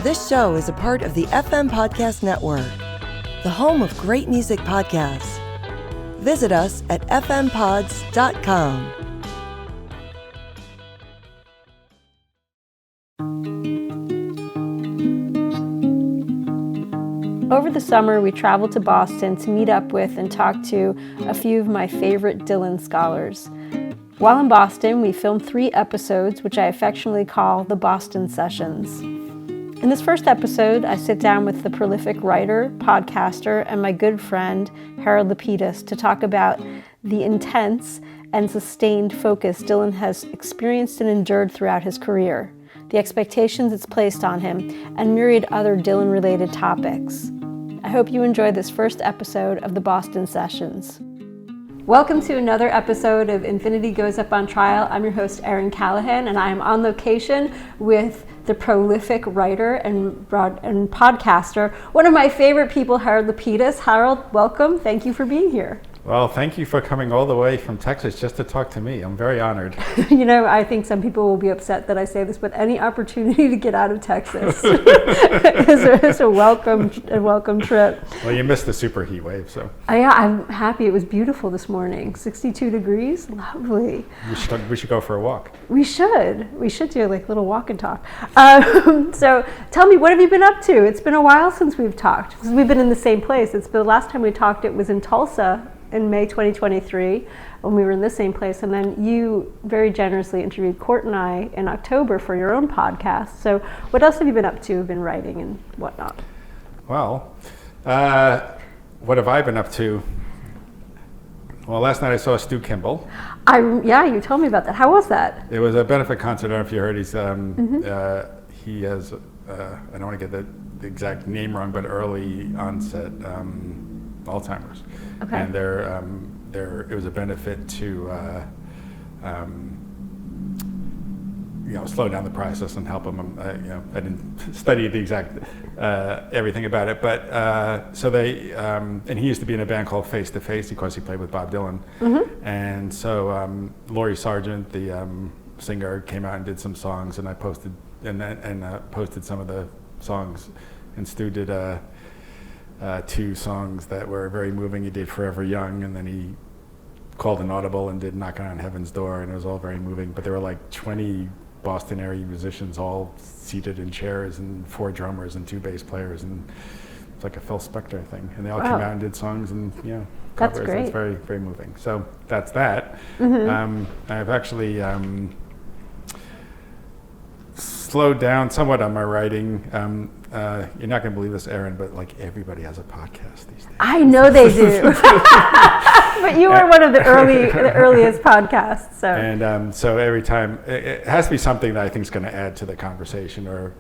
This show is a part of the FM Podcast Network, the home of great music podcasts. Visit us at fmpods.com. Over the summer, we traveled to Boston to meet up with and talk to a few of my favorite Dylan scholars. While in Boston, we filmed 3 episodes, which I affectionately call the Boston Sessions. In this first episode, I sit down with the prolific writer, podcaster, and my good friend, Harold Lepidus, to talk about the intense and sustained focus Dylan has experienced and endured throughout his career, the expectations it's placed on him, and myriad other Dylan-related topics. I hope you enjoy this first episode of the Boston Sessions. Welcome to another episode of Infinity Goes Up on Trial. I'm your host, Erin Callahan, and I am on location with the prolific writer and podcaster, one of my favorite people, Harold Lepidus. Harold, welcome. Thank you for being here. Well, thank you for coming all the way from Texas just to talk to me. I'm very honored. You know, I think some people will be upset that I say this, but any opportunity to get out of Texas is a welcome trip. Well, you missed the super heat wave, so. Yeah, I'm happy. It was beautiful this morning. 62 degrees, lovely. We should go for a walk. We should do like a little walk and talk. So tell me, what have you been up to? It's been a while since we've talked, because we've been in the same place. The last time we talked, it was in Tulsa in May 2023 when we were in the same place, and then you very generously interviewed Court and I in October for your own podcast. So what else have you been up to, been writing and whatnot? Well, what have I been up to? Well, last night I saw Stu Kimball. Yeah, you told me about that. How was that? It was a benefit concert. I don't know if you heard. He has, I don't want to get the exact name wrong, but early onset Alzheimer's. Okay. And it was a benefit to slow down the process and help him. I didn't study the exact everything about it, but so they and he used to be in a band called Face to Face because he played with Bob Dylan. Mm-hmm. And so Laurie Sargent, the singer, came out and did some songs, and I posted posted some of the songs, and Stu did 2 songs that were very moving. He did Forever Young, and then he called an audible and did Knocking on Heaven's Door, and it was all very moving. But there were like 20 Boston area musicians all seated in chairs, and 4 drummers and 2 bass players, and it's like a Phil Spector thing. And they all came out and did songs and That's covers. great. It's very, very moving. So that's that. Mm-hmm. I've actually slowed down somewhat on my writing. You're not going to believe this, Erin, but like everybody has a podcast these days. I know they do. But you were one of the earliest podcasts. So. And so every time, it has to be something that I think is going to add to the conversation, or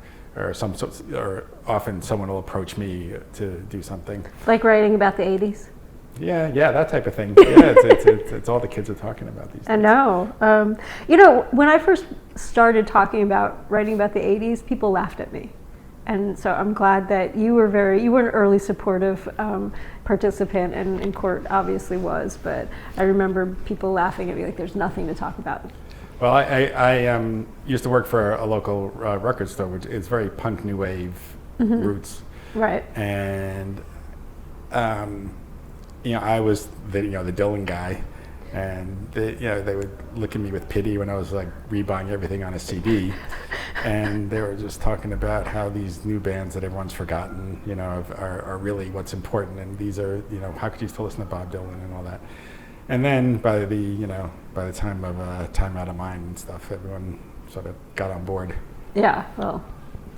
often someone will approach me to do something. Like writing about the 80s? Yeah, that type of thing. Yeah, it's all the kids are talking about these days. I know. When I first started writing about the 80s, people laughed at me. And so I'm glad that you were an early supportive participant, and Court obviously was, but I remember people laughing at me like there's nothing to talk about. Well, I used to work for a local record store, which is very punk new wave roots. Right. And I was the Dylan guy, and they would look at me with pity when I was like rebuying everything on a CD, and they were just talking about how these new bands that everyone's forgotten, are really what's important, and these are, how could you still listen to Bob Dylan and all that? And then by the time of Time Out of Mind and stuff, everyone sort of got on board. Yeah, well,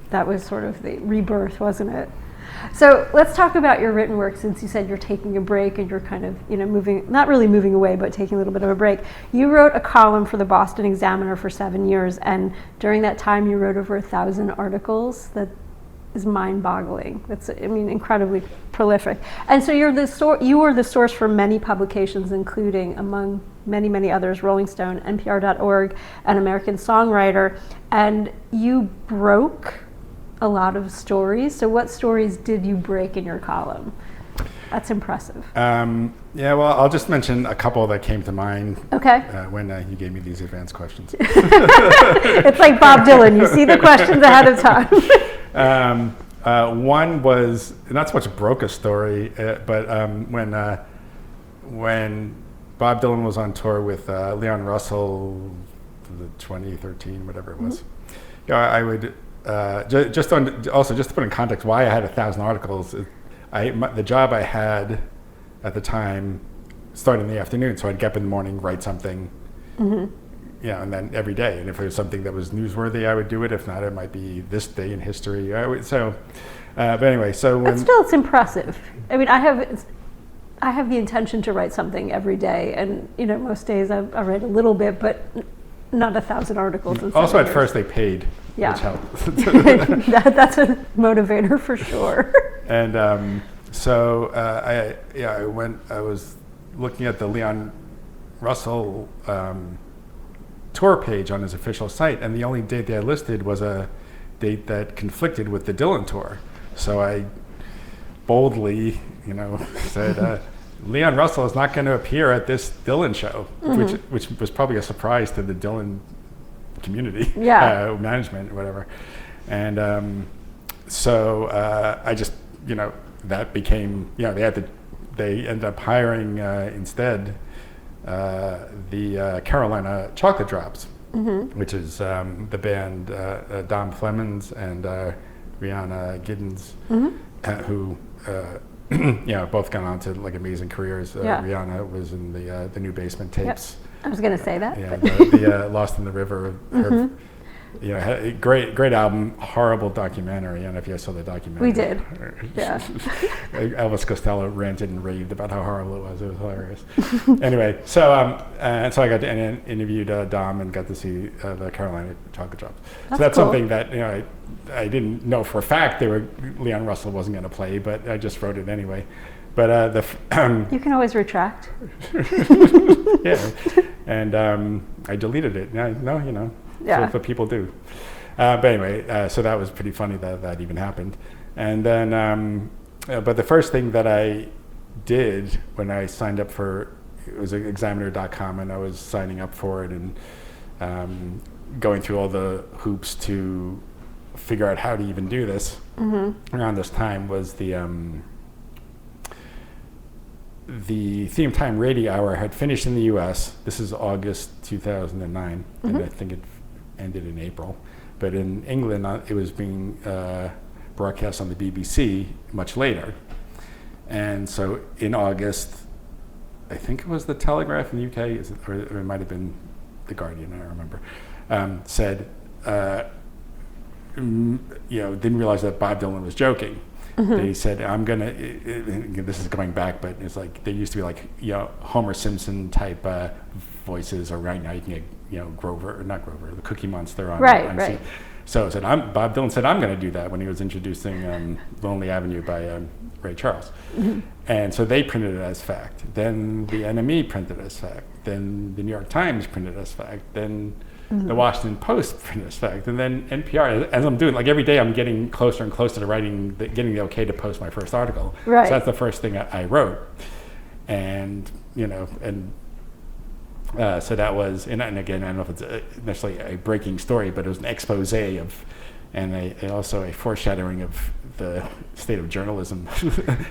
that was sort of the rebirth, wasn't it? So let's talk about your written work, since you said you're taking a break and you're kind of, not really moving away, but taking a little bit of a break. You wrote a column for the Boston Examiner for 7 years, and during that time you wrote over 1,000 articles. That is mind-boggling. That's, incredibly prolific. And so you were the source for many publications, including, among many, many others, Rolling Stone, NPR.org, and American Songwriter, and you broke a lot of stories. So what stories did you break in your column? That's impressive. Well, I'll just mention a couple that came to mind. Okay. When you gave me these advanced questions. It's like Bob Dylan. You see the questions ahead of time. One was not so much broke a story, but when Bob Dylan was on tour with Leon Russell, the 2013, whatever it was, I would just to put in context why I had 1,000 articles. The job I had at the time started in the afternoon, so I'd get up in the morning, write something, and then every day. And if there was something that was newsworthy, I would do it. If not, it might be this day in history. But anyway, so it's impressive. I mean, I have the intention to write something every day, and most days I write a little bit, but not 1,000 articles. Also, at first they paid, which helped. That's a motivator for sure. And I was looking at the Leon Russell tour page on his official site, and the only date they had listed was a date that conflicted with the Dylan tour. So I boldly, said, Leon Russell is not going to appear at this Dylan show, which was probably a surprise to the Dylan community, management, or whatever. And I just, that became, they ended up hiring instead the Carolina Chocolate Drops, which is the band Dom Flemons and Rihanna Giddens, who both gone on to like amazing careers. Rihanna was in the New Basement Tapes. I was going to say that. The Lost in the River. Had a great album, horrible documentary. I don't know if you guys saw the documentary. We did. Yeah. Elvis Costello ranted and raved about how horrible it was. It was hilarious. Anyway, so I got to interviewed Dom and got to see the Carolina Chocolate Drops. That's cool. Something that I didn't know for a fact Leon Russell wasn't going to play, but I just wrote it anyway. But you can always retract. Yeah, and I deleted it. No, that's what people do. But anyway, so that was pretty funny that even happened. And then, but the first thing that I did when I signed up it was examiner.com, and I was signing up for it and going through all the hoops to figure out how to even do this. Around this time was the Theme Time Radio Hour had finished in the U.S. This is August 2009, and I think it ended in April. But in England, it was being broadcast on the BBC much later. And so in August, I think it was the Telegraph in the UK, or it might have been the Guardian, I don't remember, said, didn't realize that Bob Dylan was joking. They said, this is going back, but it's like, there used to be like, Homer Simpson type voices, or right now you can get, Grover, the Cookie Monster on. Right. So Bob Dylan said, I'm going to do that when he was introducing Lonely Avenue by Ray Charles. And so they printed it as fact. Then the NME printed it as fact. Then the New York Times printed it as fact. Then the Washington Post printed it as fact. And then NPR, as I'm doing, like every day I'm getting closer and closer to getting the okay to post my first article. Right. So that's the first thing I wrote. And, so that was, and again, I don't know if it's necessarily a breaking story, but it was an expose of, and also a foreshadowing of the state of journalism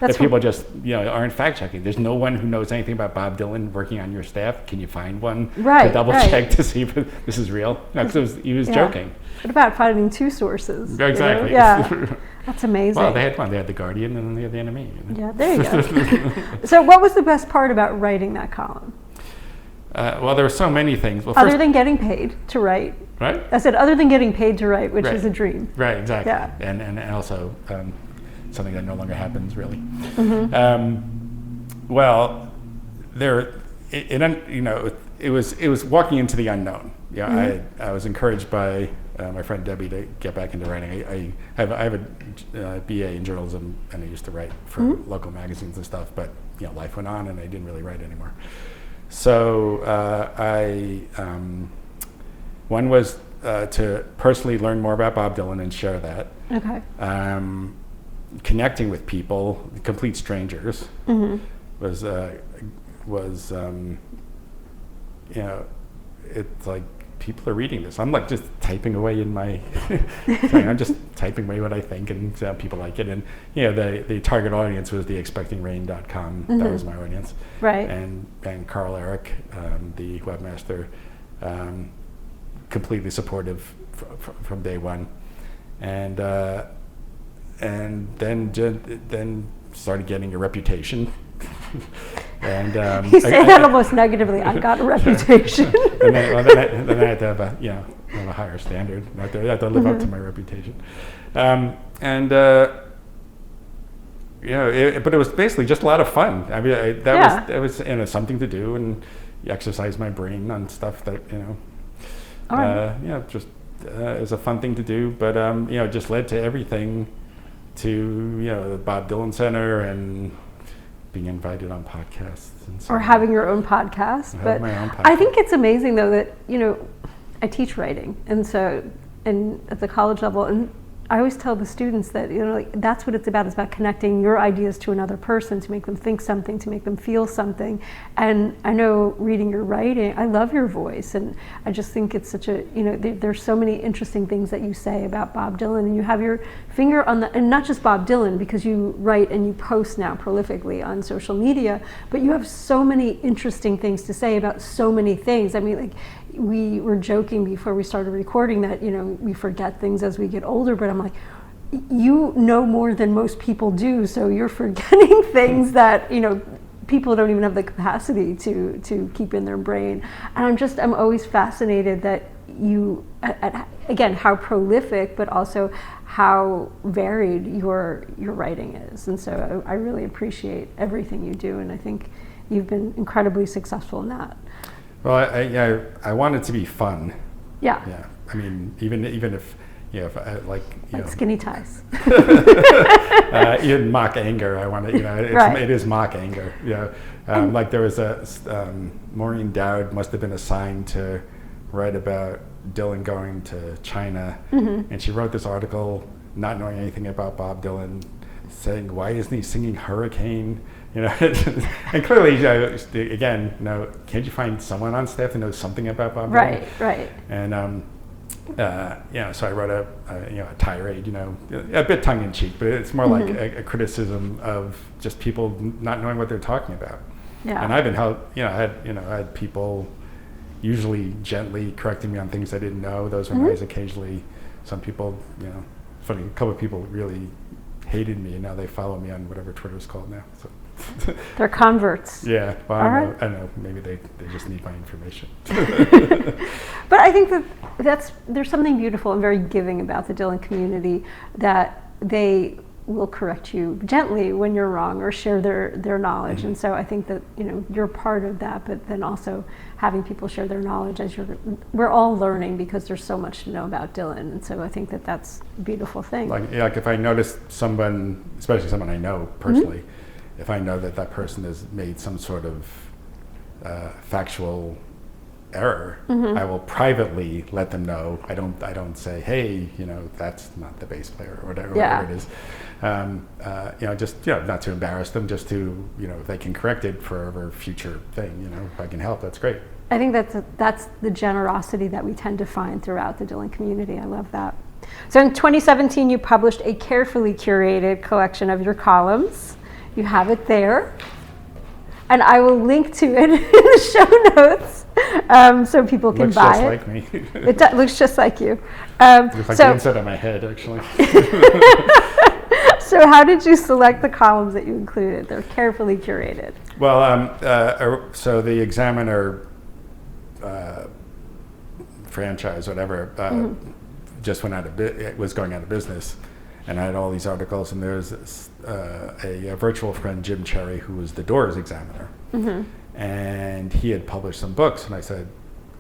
that people just aren't fact checking. There's no one who knows anything about Bob Dylan working on your staff. Can you find one to double check to see if this is real? Because he was joking. What about finding two sources? Exactly. Yeah, that's amazing. Well, they had one. They had the Guardian and then they had the NME. Yeah, there you go. So, what was the best part about writing that column? Well, there were so many things. Well, other than getting paid to write. Right? I said other than getting paid to write, which is a dream. Right, exactly. Yeah. And also something that no longer happens, really. Well, it was walking into the unknown. Yeah, I was encouraged by my friend Debbie to get back into writing. I have a BA in journalism, and I used to write for local magazines and stuff. But life went on, and I didn't really write anymore. So one was to personally learn more about Bob Dylan and share that. Okay. Connecting with people, complete strangers, was it's like people are reading this. I'm like just typing away in my, I'm just typing away what I think, and people like it. And the target audience was the expectingrain.com. That was my audience. Right. And Carl Eric, the webmaster, completely supportive from day one, and then started getting a reputation. And you say that almost negatively. I got a reputation. and then I had to have a higher standard. I had to live up to my reputation. But it was basically just a lot of fun. I mean, it was something to do, and exercise my brain on stuff that just it was a fun thing to do. But it just led to everything, to the Bob Dylan Center and being invited on podcasts and so or having your own podcast. But my own podcast. I think it's amazing though that I teach writing, and at the college level, and I always tell the students that that's what it's about. It's about connecting your ideas to another person, to make them think something, to make them feel something. And I know reading your writing, I love your voice, and I just think it's such a there's so many interesting things that you say about Bob Dylan, and you have your finger on and not just Bob Dylan, because you write and you post now prolifically on social media, but you have so many interesting things to say about so many things. I mean, like, we were joking before we started recording that we forget things as we get older, but I'm like, you know more than most people do, so you're forgetting things that people don't even have the capacity to keep in their brain. And I'm always fascinated that you, again, how prolific, but also how varied your writing is. And so I really appreciate everything you do, and I think you've been incredibly successful in that. Well, I want it to be fun. Yeah. Yeah. I mean, even if if I, like skinny ties. Even mock anger. I want to. Right. It is mock anger. Like there was Maureen Dowd must have been assigned to write about Dylan going to China, and she wrote this article not knowing anything about Bob Dylan, saying, why isn't he singing Hurricane? And clearly, again, can't you find someone on staff that knows something about Bob Dylan? Right. And so I wrote a tirade, a bit tongue in cheek, but it's more like a criticism of just people not knowing what they're talking about. Yeah. And I've been I had people usually gently correcting me on things I didn't know. Those were nice. Occasionally, some people, funny, a couple of people really hated me, and now they follow me on whatever Twitter's called now. So. They're converts. Yeah, well, I don't know. Maybe they just need my information. But I think there's something beautiful and very giving about the Dylan community, that they will correct you gently when you're wrong or share their knowledge. And so I think that you're part of that, but then also having people share their knowledge we're all learning, because there's so much to know about Dylan. And so I think that that's a beautiful thing. Like if I notice someone, especially someone I know personally, if I know that person has made some sort of factual error, I will privately let them know. I don't say, hey, that's not the bass player or whatever it is. Just not to embarrass them, just to if they can correct it for a future thing. If I can help, that's great. I think that's the generosity that we tend to find throughout the Dylan community. I love that. So in 2017, you published a carefully curated collection of your columns. You have it there, and I will link to it in the show notes, so people can buy it. Looks just like me. It looks just like you. Looks like the inside of my head, actually. So how did you select the columns that you included? They're carefully curated. Well, so the Examiner franchise, whatever, just was going out of business. And I had all these articles, and there's a virtual friend, Jim Cherry, who was the Doors examiner. And he had published some books, and I said,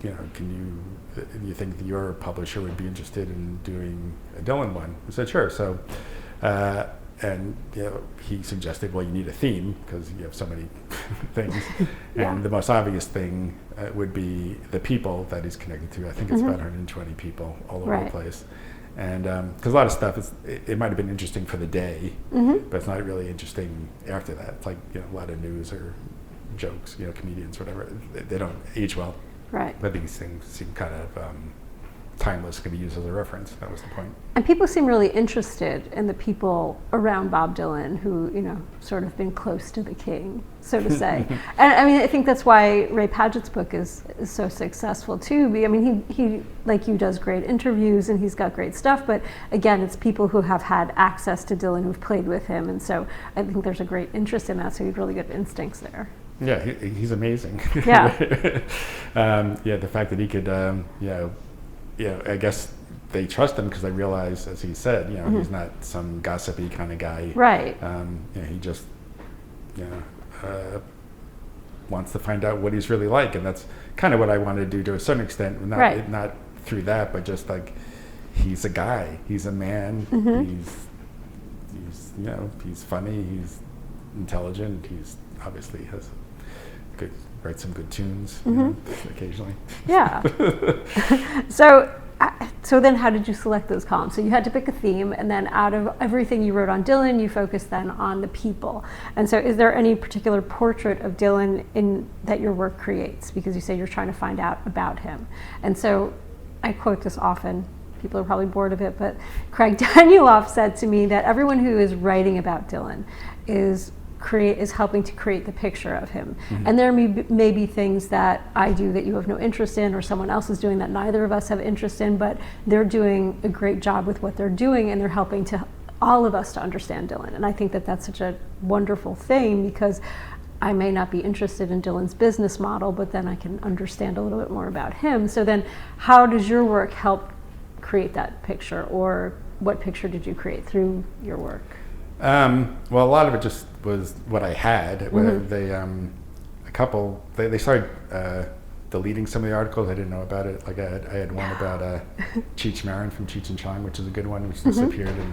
can you think that your publisher would be interested in doing a Dylan one? He said, sure. So, he suggested, well, you need a theme, because you have so many things. And the most obvious thing would be the people that he's connected to. I think it's about 120 people all over the place. And because a lot of stuff it might have been interesting for the day, but it's not really interesting after that. It's like a lot of news or jokes, comedians, whatever. They don't age well. Right. But these things seem kind of timeless, can be used as a reference. That was the point. And people seem really interested in the people around Bob Dylan who, you know, sort of been close to the king, so to say. And I mean, I think that's why Ray Padgett's book is so successful too. I mean, he like you does great interviews and he's got great stuff, but again, it's people who have had access to Dylan who've played with him, and so I think there's a great interest in that, so you have really good instincts there. Yeah, he's amazing. Yeah. The fact that he could, I guess they trust him because they realize, as he said, you know, he's not some gossipy kind of guy. Right. He just, wants to find out what he's really like, and that's kind of what I wanted to do to a certain extent. Not through that, but just like he's a guy, he's a man, he's funny, he's intelligent, he's obviously writes some good tunes occasionally. Yeah. So then how did you select those columns? So you had to pick a theme, and then out of everything you wrote on Dylan, you focused then on the people. And so is there any particular portrait of Dylan that your work creates? Because you say you're trying to find out about him. And so I quote this often. People are probably bored of it, but Craig Danieloff said to me that everyone who is writing about Dylan is helping to create the picture of him. And there may be things that I do that you have no interest in, or someone else is doing that neither of us have interest in, but they're doing a great job with what they're doing, and they're helping to all of us to understand Dylan. And I think that that's such a wonderful thing, because I may not be interested in Dylan's business model, but then I can understand a little bit more about him. So then how does your work help create that picture, or what picture did you create through your work? Well, a lot of it just was what I had. They started deleting some of the articles. I didn't know about it. Like I had one about Cheech Marin from Cheech and Chong, which is a good one, which disappeared. And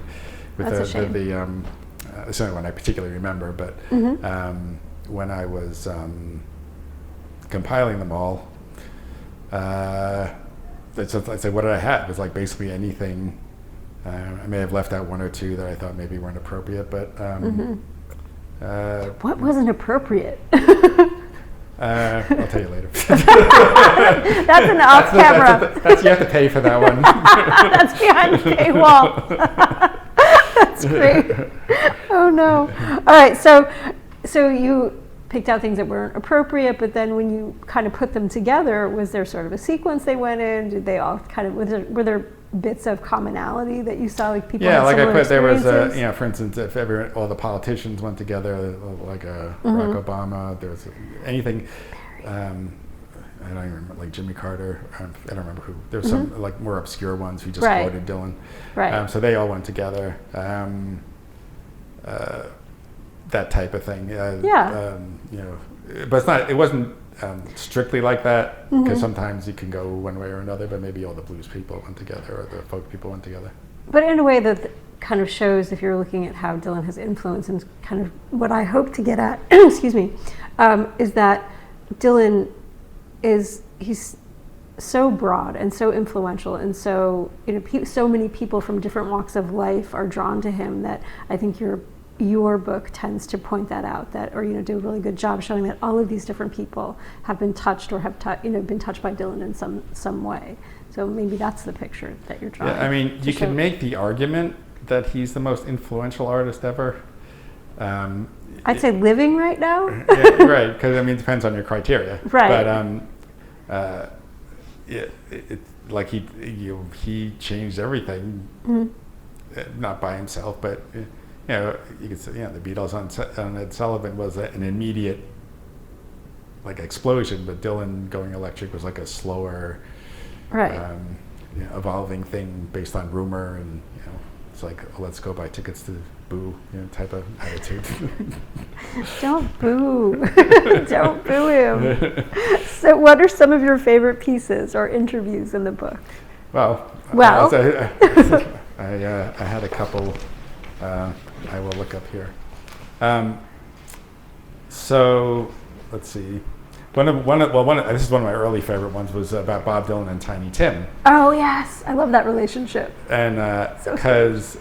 with That's a shame. It's the only one I particularly remember. But when I was compiling them all, I said, what did I have? It was like basically anything. I may have left out one or two that I thought maybe weren't appropriate, but what wasn't appropriate? I'll tell you later. That's an off-camera. That's you have to pay for that one. That's behind the paywall. That's great. Oh no! All right, so you picked out things that weren't appropriate, but then when you kind of put them together, was there sort of a sequence they went in? Did they all kind of were there bits of commonality that you saw, like people? Yeah, had like I put, there was experiences? for instance, if all the politicians went together, like Barack Obama, there was anything. I don't even remember, like Jimmy Carter. I don't remember who. There were some like more obscure ones who just quoted Dylan. Right. So they all went together. That type of thing. But it wasn't strictly like that, because sometimes you can go one way or another, but maybe all the blues people went together or the folk people went together. But in a way that kind of shows, if you're looking at how Dylan has influence, and kind of what I hope to get at, excuse me, is that Dylan he's so broad and so influential, and so so many people from different walks of life are drawn to him, that I think your book tends to point that out, or do a really good job showing that all of these different people have been touched, or have been touched by Dylan in some way. So maybe that's the picture that you're drawing. Yeah, I mean, you can make the argument that he's the most influential artist ever. I'd say living right now. Yeah, right, because it depends on your criteria. Right. But like he changed everything, not by himself, but. You could say, the Beatles on Ed Sullivan was an immediate, like, explosion, but Dylan going electric was like a slower, evolving thing based on rumor, and it's like, let's go buy tickets to Boo, type of attitude. Don't boo, don't boo him. So, what are some of your favorite pieces or interviews in the book? Well, I had a couple. I will look up here. So let's see. This is one of my early favorite ones, was about Bob Dylan and Tiny Tim. Oh yes, I love that relationship. And because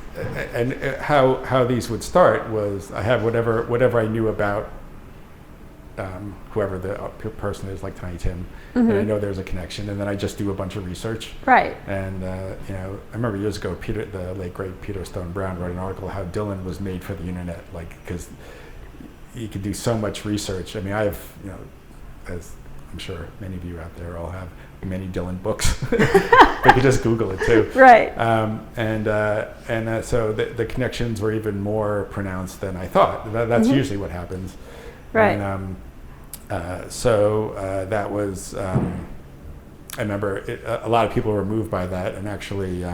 how these would start was, I have whatever I knew about whoever the person is, like Tiny Tim, and I know there's a connection, and then I just do a bunch of research. Right. And I remember years ago, the late great Peter Stone Brown wrote an article how Dylan was made for the internet, like because you could do so much research. I mean, I've as I'm sure many of you out there all have many Dylan books. They could just Google it too. Right. So the connections were even more pronounced than I thought. That's usually what happens. Right. And that was, I remember a lot of people were moved by that, and actually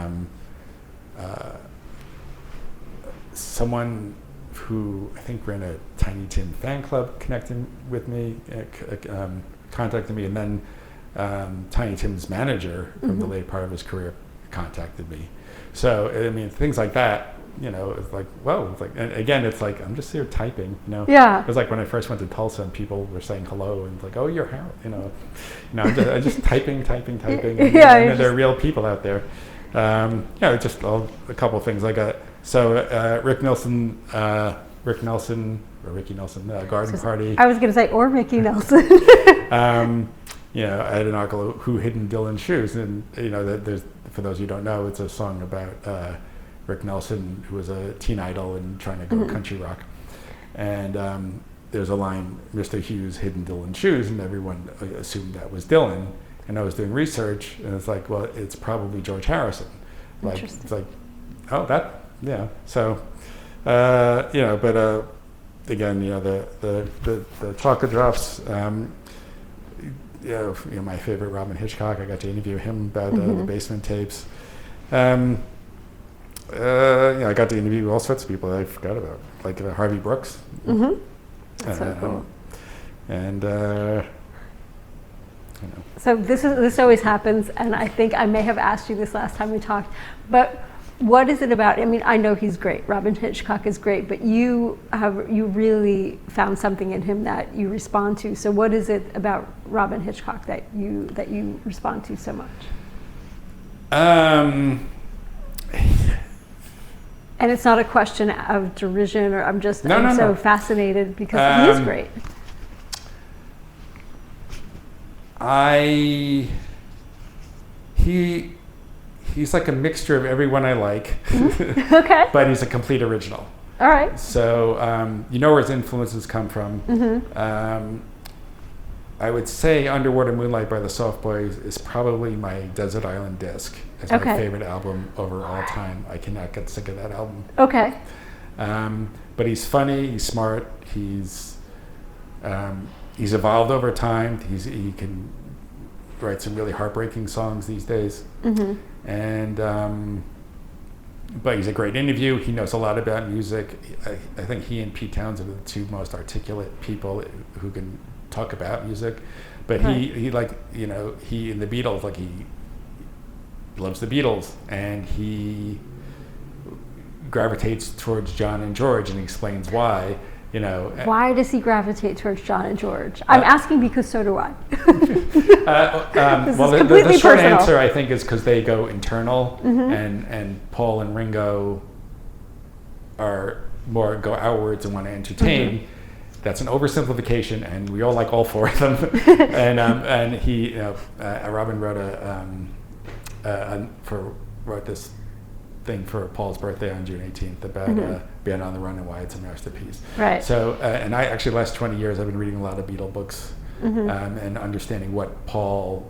someone who I think ran a Tiny Tim fan club connected with me, contacted me, and then Tiny Tim's manager from the late part of his career contacted me. So, I mean, things like that, it's like, whoa, it's like, and again, it's like, I'm just here typing, Yeah. It was like when I first went to Tulsa and people were saying hello and it's like, oh, you're Harold, I'm just typing. Yeah, And there are real people out there. Just a couple of things. Ricky Nelson, Garden Party. I was going to say, or Ricky Nelson. I had an article, Who Hidden Dylan's Shoes? And, there's, for those who don't know, it's a song about Rick Nelson, who was a teen idol and trying to go country rock. And there's a line, Mr. Hughes hidden Dylan's shoes, and everyone assumed that was Dylan. And I was doing research, and it's like, well, it's probably George Harrison. It's like, oh, that, yeah. So, but again, the chocolate drops. My favorite, Robin Hitchcock. I got to interview him about the Basement Tapes. I got to interview all sorts of people that I forgot about, like Harvey Brooks. That's so cool. And So this always happens, and I think I may have asked you this last time we talked, but what is it about? I mean, I know he's great. Robin Hitchcock is great, but you really found something in him that you respond to. So what is it about Robin Hitchcock that you respond to so much? And it's not a question of derision, or I'm so fascinated because he is great. He's like a mixture of everyone I like. Okay. But he's a complete original. All right. So where his influences come from. I would say Underwater Moonlight by the Soft Boys is probably my Desert Island Disc. It's my favorite album over all time. I cannot get sick of that album. Okay. But he's funny, he's smart, he's evolved over time. He can write some really heartbreaking songs these days. And but he's a great interview. He knows a lot about music. I think he and Pete Townsend are the two most articulate people who can talk about music. But he in the Beatles, like he loves the Beatles, and he gravitates towards John and George and explains why. Why does he gravitate towards John and George? I'm asking because so do I. The short answer, I think, is because they go internal, and Paul and Ringo are more go outwards and want to entertain. That's an oversimplification, and we all like all four of them. And he, Robin wrote wrote this thing for Paul's birthday on June 18th about Band on the Run and why it's a masterpiece. Right. So, and I actually, the last 20 years, I've been reading a lot of Beatle books and understanding what Paul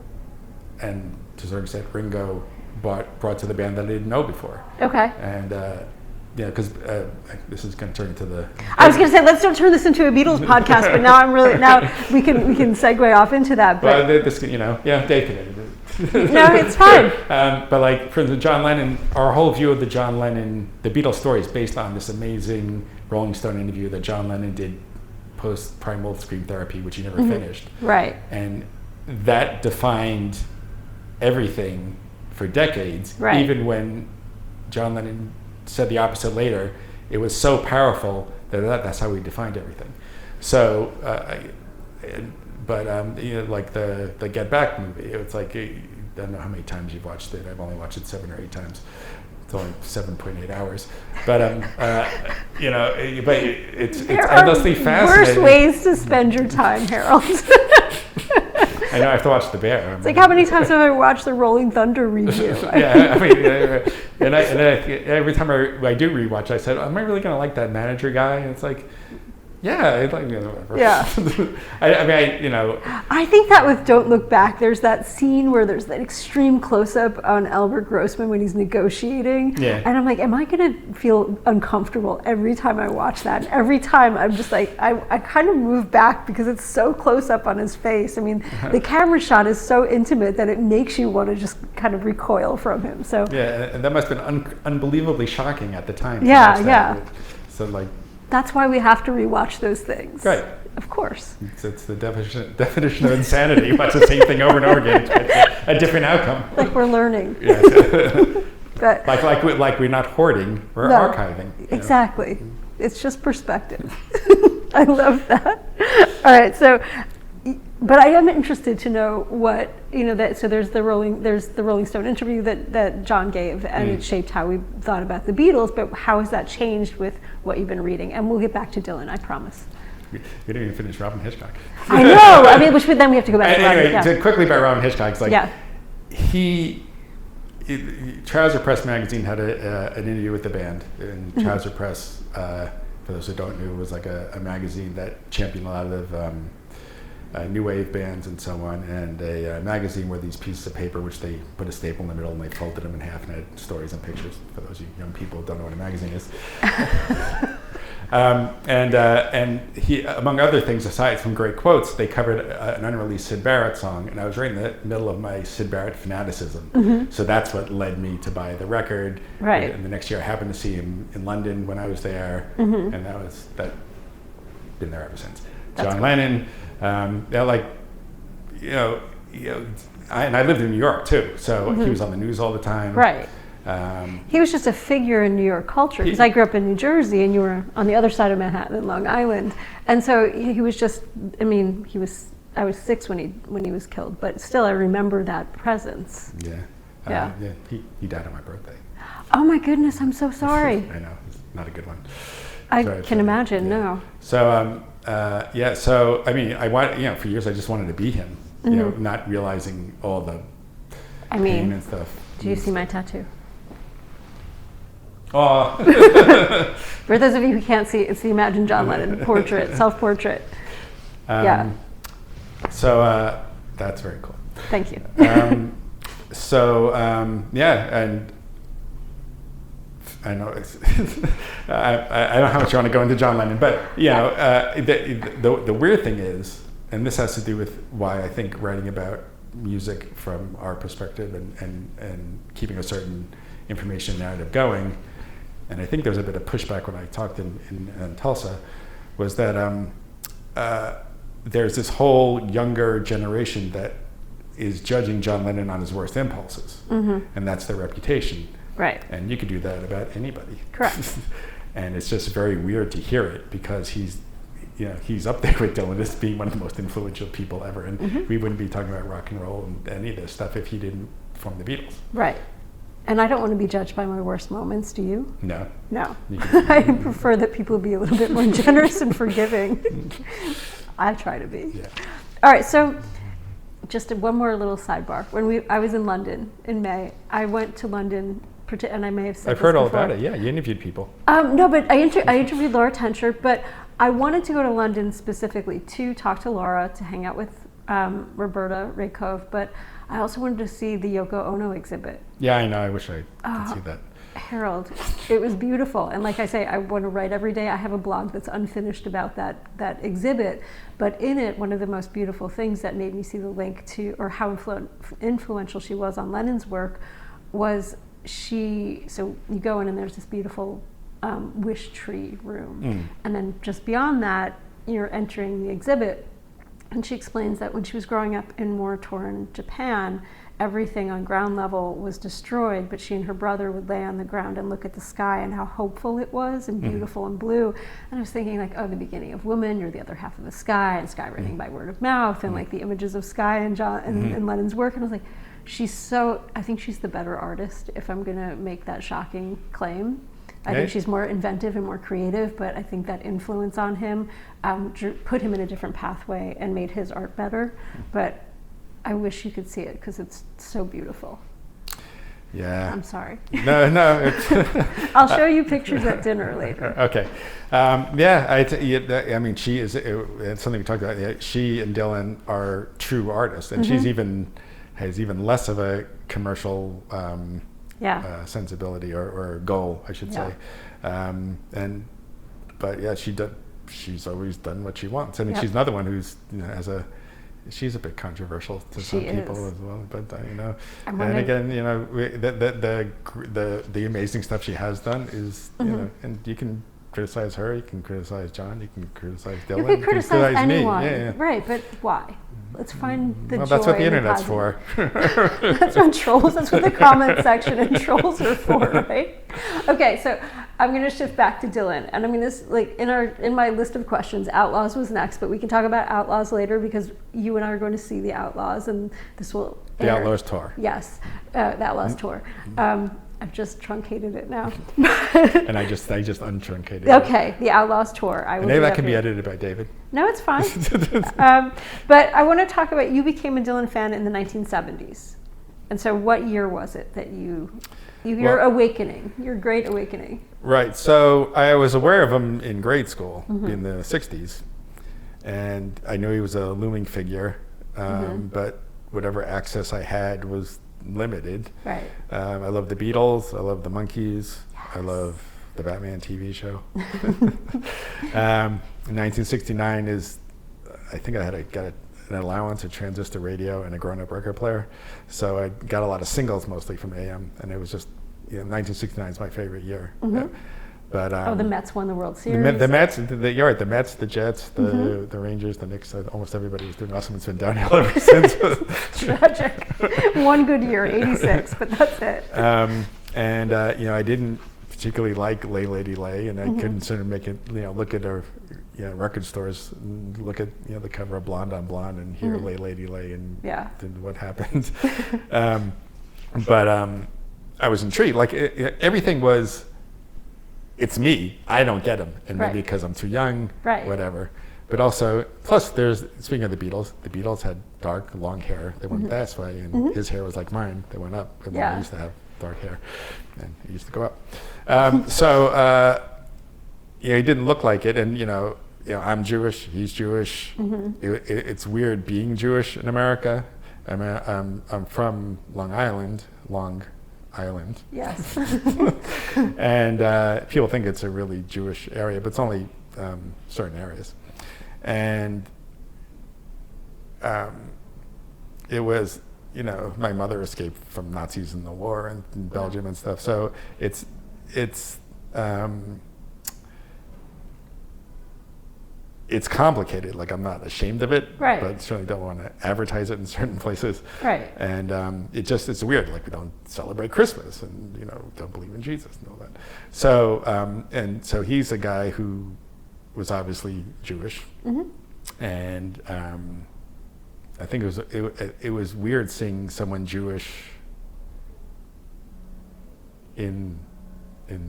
and, to a certain extent, Ringo brought to the band that I didn't know before. Okay. And, because this is going to turn into the... I was going to say, let's don't turn this into a Beatles podcast, but now we can segue off into that. But Dave can edit it. No, it's fine. But like, for instance, John Lennon, our whole view of the Beatles story is based on this amazing Rolling Stone interview that John Lennon did post Primal Scream Therapy, which he never finished. Right. And that defined everything for decades. Right. Even when John Lennon said the opposite later, it was so powerful that's how we defined everything. So, like the Get Back movie, it's like, I don't know how many times you've watched it. I've only watched it 7 or 8 times. It's only 7.8 hours, but you know, but it's endlessly fascinating. Worse ways to spend your time, Harold. I know I have to watch The Bear. It's like, how many times have I watched the Rolling Thunder review? Yeah, I mean, and every time I do rewatch, I said, am I really going to like that manager guy? And it's like, yeah, I'd like, you know, whatever. Yeah. I think that with Don't Look Back, there's that scene where there's that extreme close-up on Albert Grossman when he's negotiating. Yeah. And I'm like, am I going to feel uncomfortable every time I watch that? And every time I'm just like, I kind of move back because it's so close up on his face. I mean, the camera shot is so intimate that it makes you want to just kind of recoil from him. So yeah, and that must have been unbelievably shocking at the time. Yeah. So like, that's why we have to rewatch those things. Right. Of course. It's the definition of insanity. You watch the same thing over and over again, expect a different outcome. Like we're learning. Yeah. But like we're not hoarding, we're archiving. Exactly. It's just perspective. I love that. All right, so, but I am interested to know what, you know, that, so there's the Rolling Stone interview that John gave, and it shaped how we thought about the Beatles, but how has that changed with what you've been reading? And we'll get back to Dylan, I promise. We didn't even finish Robin Hitchcock. I know, I mean, then we have to go back to Robin. Anyway, quickly about Robin Hitchcock, it's like, yeah. Trouser Press magazine had an interview with the band, and Trouser Press, for those who don't know, was like a magazine that championed a lot of new wave bands and so on, and a magazine where these pieces of paper, which they put a staple in the middle and they folded them in half and had stories and pictures. For those of you young people who don't know what a magazine is. And he, among other things, aside from great quotes, they covered an unreleased Syd Barrett song, and I was right in the middle of my Syd Barrett fanaticism. Mm-hmm. So that's what led me to buy the record. Right. And the next year I happened to see him in London when I was there, mm-hmm. and that been there ever since. That's John cool. Lennon, I lived in New York too, so mm-hmm. he was on the news all the time. Right. He was just a figure in New York culture, because I grew up in New Jersey and you were on the other side of Manhattan in Long Island, and so he was just, I mean, I was 6 when he was killed, but still I remember that presence. Yeah. He died on my birthday. Oh my goodness, I'm so sorry. I know, it's not a good one. I can imagine. Yeah. No. So so I mean, for years I just wanted to be him, mm-hmm. Not realizing all the pain and stuff. Do you see my tattoo? Oh. For those of you who can't see, it's the Imagine John Lennon portrait, self-portrait. So that's very cool. Thank you. And I know I don't know how much you want to go into John Lennon, but the weird thing is, and this has to do with why I think writing about music from our perspective and keeping a certain information narrative going, and I think there was a bit of pushback when I talked in Tulsa, was that there's this whole younger generation that is judging John Lennon on his worst impulses, mm-hmm. and that's their reputation. Right. And you could do that about anybody. Correct. And it's just very weird to hear it, because he's up there with Dylan as being one of the most influential people ever, and mm-hmm. we wouldn't be talking about rock and roll and any of this stuff if he didn't form the Beatles. Right. And I don't want to be judged by my worst moments, do you? No. I prefer that people be a little bit more generous and forgiving. I try to be. Yeah. All right, so just one more little sidebar. When I was in London in May, I went to London, and I may have said I've this heard all before. about it. Yeah, you interviewed people. No, but I interviewed Laura Tencher, but I wanted to go to London specifically to talk to Laura, to hang out with Roberta Rakove, but I also wanted to see the Yoko Ono exhibit. Yeah, I know. I wish I could see that. Harold, it was beautiful. And like I say, I want to write every day. I have a blog that's unfinished about that exhibit. But in it, one of the most beautiful things that made me see the link to, or how influential she was on Lennon's work, was so you go in and there's this beautiful wish tree room. Mm. And then just beyond that, you're entering the exhibit. And she explains that when she was growing up in war-torn Japan, everything on ground level was destroyed, but she and her brother would lay on the ground and look at the sky and how hopeful it was and beautiful and blue. And I was thinking, like, the beginning of Woman, you're the other half of the sky, and sky writing by word of mouth, and like the images of sky and Lennon's work. And I was like, I think she's the better artist, if I'm going to make that shocking claim. I think she's more inventive and more creative, but I think that influence on him put him in a different pathway and made his art better. But I wish you could see it because it's so beautiful. Yeah. I'm sorry. No. I'll show you pictures at dinner later. Okay. I mean, she is, it's something we talked about. Yeah, she and Dylan are true artists, and she has even less of a commercial sensibility or goal, I should say. But yeah, she's always done what she wants. I mean, she's another one who's she's a bit controversial to some people as well, but and again, the amazing stuff she has done is, and you can criticize her, you can criticize John, you can criticize Dylan, you can criticize anyone, me. Right? But why? Let's find the joy. That's what the internet's for. That's what trolls. That's what the comment section and trolls are for, right? Okay, so I'm going to shift back to Dylan, and I'm going to in my list of questions, Outlaws was next, but we can talk about Outlaws later because you and I are going to see the Outlaws, and this will air. The Outlaws tour. Yes, the Outlaws tour. I've just truncated it now. And I just untruncated it. Okay, the Outlaws tour. Maybe that can be edited by David. No, it's fine. But I want to talk about, you became a Dylan fan in the 1970s. And so what year was it that your awakening, your great awakening? Right. So I was aware of him in grade school in the 60s. And I knew he was a looming figure. But whatever access I had was limited. Right. I love the Beatles. I love the Monkees. Yes. I love the Batman TV show. 1969 is, I think I got an allowance, a transistor radio, and a grown-up record player. So I got a lot of singles mostly from AM, and it was just, 1969 is my favorite year. But the Mets won the World Series. The Mets, you're right. The Mets, the Jets, the Rangers, the Knicks. Almost everybody was doing awesome. It's been downhill ever since. Tragic. One good year, '86, but that's it. I didn't particularly like Lay Lady Lay, and I couldn't sort of make it. Look at our record stores, and look at the cover of Blonde on Blonde, and hear Lay Lady Lay, and then what happened. But I was intrigued. Like everything was. It's me. I don't get him, and maybe because I'm too young, whatever. But also, plus, speaking of the Beatles had dark, long hair. They went that way, and his hair was like mine. They went up, and I used to have dark hair, and it used to go up. He didn't look like it, and I'm Jewish. He's Jewish. It's weird being Jewish in America. I'm from Long Island. Yes. And people think it's a really Jewish area, but it's only certain areas. And it was, my mother escaped from Nazis in the war and in Belgium and stuff. So it's complicated. Like, I'm not ashamed of it, but certainly don't want to advertise it in certain places. Right. And it's weird. Like, we don't celebrate Christmas, and don't believe in Jesus and all that. So so he's a guy who was obviously Jewish, and I think it was weird seeing someone Jewish in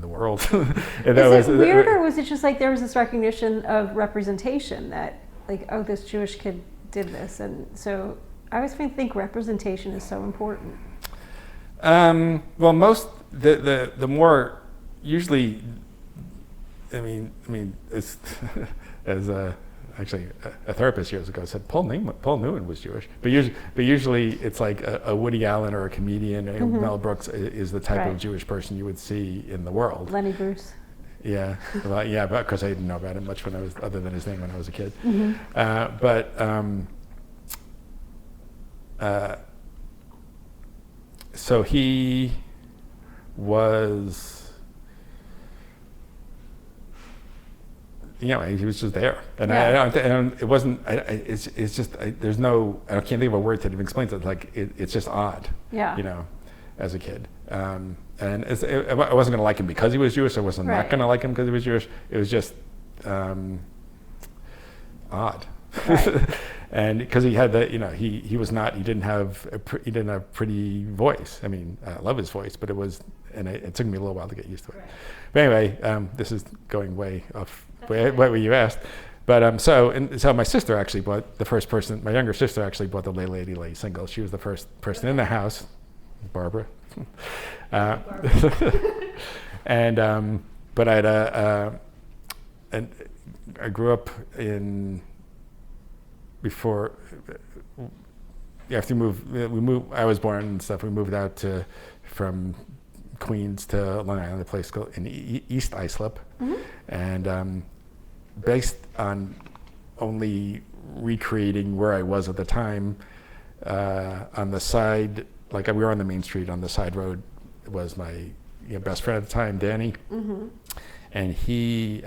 the world. Is it weird, or was it just like there was this recognition of representation that, like, oh, this Jewish kid did this, and so I always think representation is so important. Well, the more usually, I mean, it's as actually a therapist years ago said Paul Newman was Jewish, but usually it's like a Woody Allen or a comedian. Mel Brooks is the type of Jewish person you would see in the world. Lenny Bruce. Yeah, well, yeah, but because I didn't know about him much other than his name when I was a kid. So he was. He was just there, and it wasn't. It's just there's no. I can't think of a word that even explains it. Like it's just odd. Yeah. As a kid, and I wasn't going to like him because he was Jewish. I wasn't not going to like him because he was Jewish. It was just odd. Right. And because he had the, he was not, he didn't have pretty voice. I mean, I love his voice, but it took me a little while to get used to it. Right. But anyway, this is going way off what you asked. But so my sister actually bought my younger sister actually bought the Lay Lady Lay single. She was the first person in the house, Barbara. And but I had and I grew up after we moved. I was born and stuff. We moved out from Queens to Long Island, a place called in East Islip, and based on only recreating where I was at the time, on the side, like we were on the main street, on the side road was my best friend at the time, Danny, and he.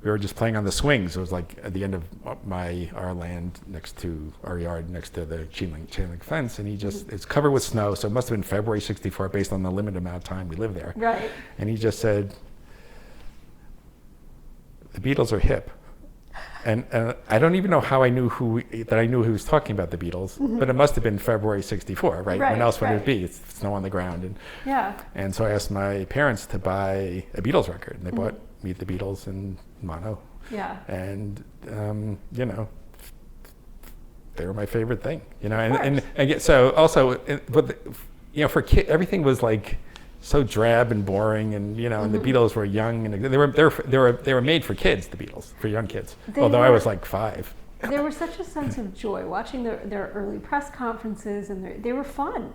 We were just playing on the swings. It was like at the end of our land next to our yard, next to the chain link fence, and he just, it's covered with snow, so it must have been February '64 based on the limited amount of time we lived there. Right. And he just said, the Beatles are hip. And I don't even know how I knew he was talking about the Beatles, but it must have been February '64, right? When else would it be? It's snow on the ground. And so I asked my parents to buy a Beatles record, and they bought Meet the Beatles in mono. Yeah. And, they were my favorite thing, and again, so also, but for kids, everything was like so drab and boring, and and the Beatles were young, and they were made for kids, the Beatles, for young kids. Although I was like 5. There was such a sense of joy watching their early press conferences, and they were fun,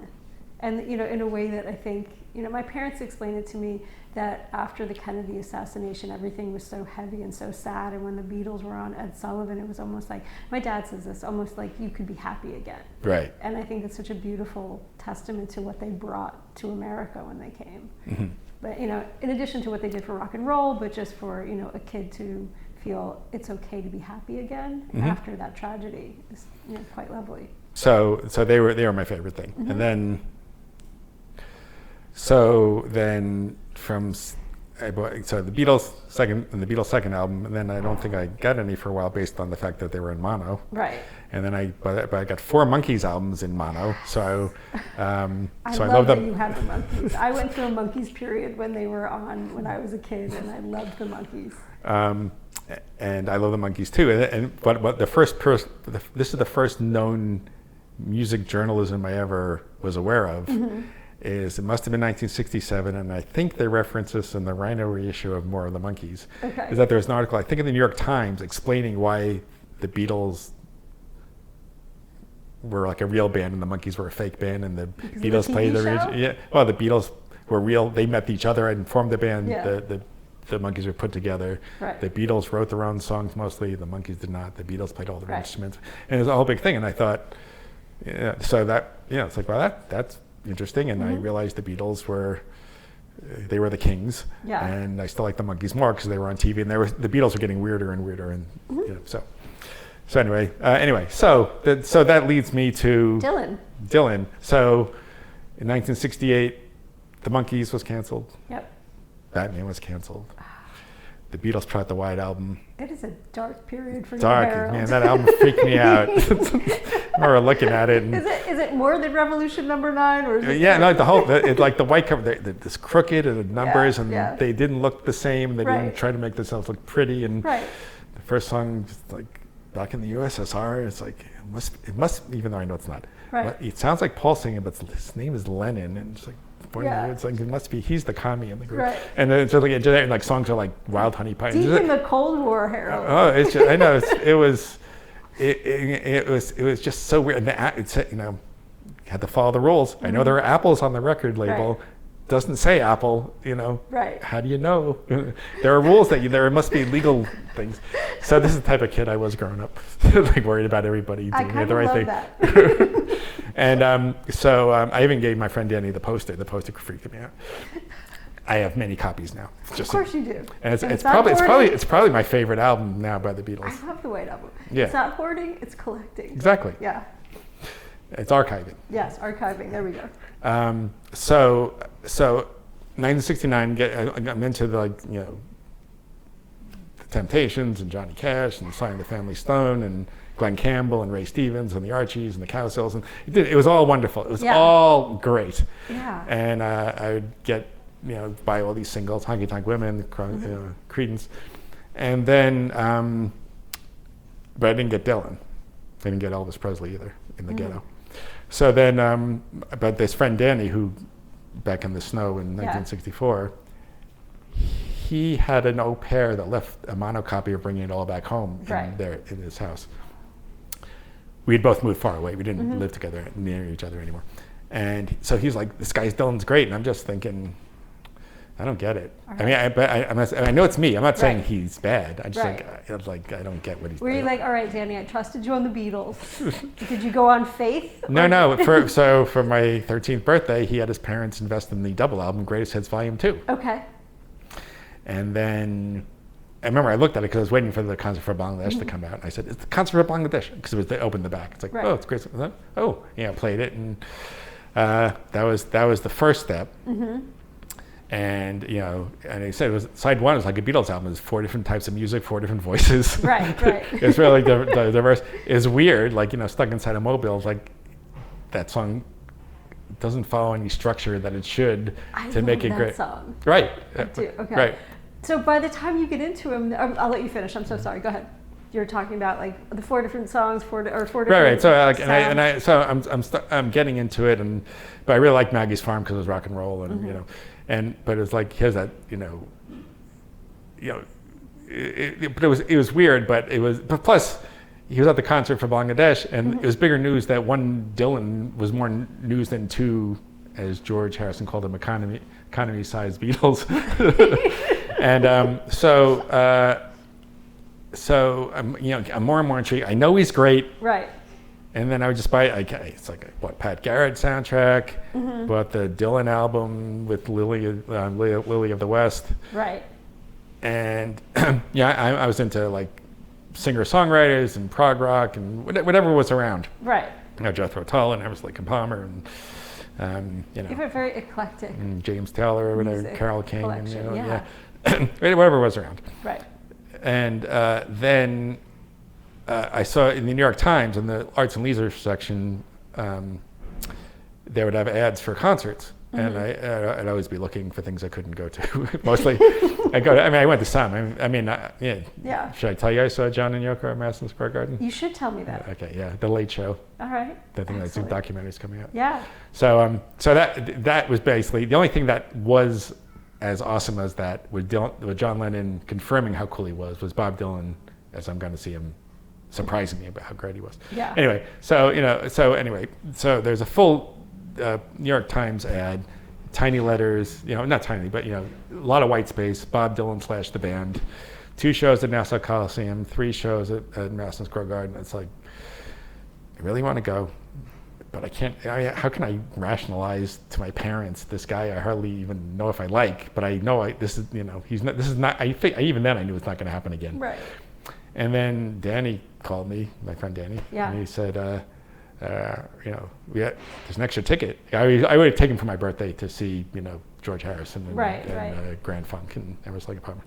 and in a way that I think my parents explained it to me that after the Kennedy assassination, everything was so heavy and so sad, and when the Beatles were on Ed Sullivan, it was almost like, my dad says this, almost like you could be happy again. Right. And I think it's such a beautiful testament to what they brought to America when they came. But in addition to what they did for rock and roll, but just for a kid to feel it's okay to be happy again after that tragedy is quite lovely. So they were my favorite thing, and then the Beatles second album, and then I don't think I got any for a while based on the fact that they were in mono. Right. And then but I got 4 Monkees albums in mono. So I love that them. you had the Monkees. I went through a Monkees period when they were on when I was a kid, and I loved the Monkees. And I love the Monkees too. But this is the first known music journalism I ever was aware of. It must have been 1967, and I think they reference this in the Rhino reissue of More of the Monkees. Okay. Is that there's an article, I think in the New York Times, explaining why the Beatles were like a real band and the Monkees were a fake band, and the Beatles played the original. Yeah. Well, the Beatles were real. They met each other and formed the band. Yeah. The Monkees were put together. Right. The Beatles wrote their own songs mostly. The Monkees did not. The Beatles played all the instruments, and it was a whole big thing. And I thought, it's like, well, that's interesting, and I realized the Beatles were the kings, and I still like the Monkees more because they were on TV, and the Beatles were getting weirder and weirder, and so anyway, so that leads me to Dylan. So in 1968, the Monkees was canceled. Yep. Batman was canceled. The Beatles put out the White Album. It is a dark period for you, Harold. Man, that album freaked me out. I remember looking at it. And is it more than Revolution #9, or is it? Yeah, no, the white cover, this crooked and the numbers, and they didn't look the same. They didn't try to make themselves look pretty. And the first song, just like back in the USSR, it's like it must, even though I know it's not. Right. It sounds like Paul singing, but his name is Lennon, and it's like. It's like it must be he's the commie in the group, and then it's like songs are like Wild Honey Pie. Deep in the Cold War, Harold. Oh, it's just, I know it was just so weird. And it's had to follow the rules. I know there are apples on the record label. Doesn't say Apple, How do you know? There are rules there must be legal things. So this is the type of kid I was growing up, like worried about everybody doing the right thing. That. And I even gave my friend Danny the poster. The poster freaked me out. I have many copies now. Of course you do. And it's probably my favorite album now by the Beatles. I love the White Album. Yeah. It's not hoarding, it's collecting. Exactly. Yeah. It's archiving. Yes, archiving. There we go. So 1969, I'm into the Temptations and Johnny Cash and Sly and the Family Stone, and Glenn Campbell and Ray Stevens and the Archies and the Cowsills, and it was all wonderful. It was all great. Yeah. And I would get, buy all these singles, Honky Tonk Women, Creedence, and then, but I didn't get Dylan. I didn't get Elvis Presley either in the ghetto. So then, but this friend Danny, who back in the snow in 1964, he had an au pair that left a monocopy of Bringing It All Back Home in his house. We had both moved far away. We didn't live together near each other anymore. And so he's like, this guy's Dylan's great. And I'm just thinking, I don't get it. Right. I mean, I know it's me. I'm not saying he's bad. I just I don't get what he's. Were you like, all right, Danny, I trusted you on the Beatles. Did you go on faith? No. For my 13th birthday, he had his parents invest in the double album, Greatest Hits Volume 2. Okay. And then I remember I looked at it because I was waiting for the Concert for Bangladesh to come out. And I said, it's the Concert for Bangladesh, because they opened the back. It's like, oh, it's great. Oh, played it. And that was the first step. And, and he said it was side one was like a Beatles album. It was 4 different types of music, 4 different voices. Right. It's really diverse. It's weird, like, Stuck Inside a Mobile, like that song doesn't follow any structure that it should to make it great. Song. Right. I do. Okay. Right. So by the time you get into him, I'll let you finish. I'm so sorry. Go ahead. You're talking about like the 4 different songs, 4 different. Right. So I'm getting into it, but I really like Maggie's Farm because it was rock and roll, and but it was like here's that but it was weird, but plus he was at the Concert for Bangladesh, and it was bigger news that one Dylan was more news than 2, as George Harrison called them, economy-sized Beatles. And so I'm more and more intrigued. I know he's great. Right. And then I would just buy, it's like I bought Pat Garrett soundtrack, bought the Dylan album with Lily of the West. Right. And I was into like singer-songwriters and prog rock and whatever was around. Right. Jethro Tull and Emerson Lake and Palmer and you have a very eclectic. And James Taylor or whatever, Carole King, and whatever was around. Right. And then I saw in the New York Times in the arts and leisure section, they would have ads for concerts, and I'd always be looking for things I couldn't go to. Mostly, I went to some. Should I tell you I saw John and Yoko at Madison Square Garden? You should tell me that. Okay, yeah, The Late Show. All right. I think that's some documentaries coming out. Yeah. So that was basically the only thing that was as awesome as that with John Lennon confirming how cool he was Bob Dylan, as I'm going to see him, surprising me about how great he was. Yeah. Anyway, so there's a full New York Times ad, tiny letters, not tiny, but a lot of white space. Bob Dylan / the band, 2 shows at Nassau Coliseum, 3 shows at Madison Square Garden. It's like, I really want to go, but I can't. How can I rationalize to my parents this guy I hardly even know if I like, but I know this is not. Even then I knew it's not going to happen again. Right. And then Danny called me, my friend Danny, and he said, there's an extra ticket. I would have taken for my birthday to see, George Harrison and Grand Funk and Emerson Lake and Palmer.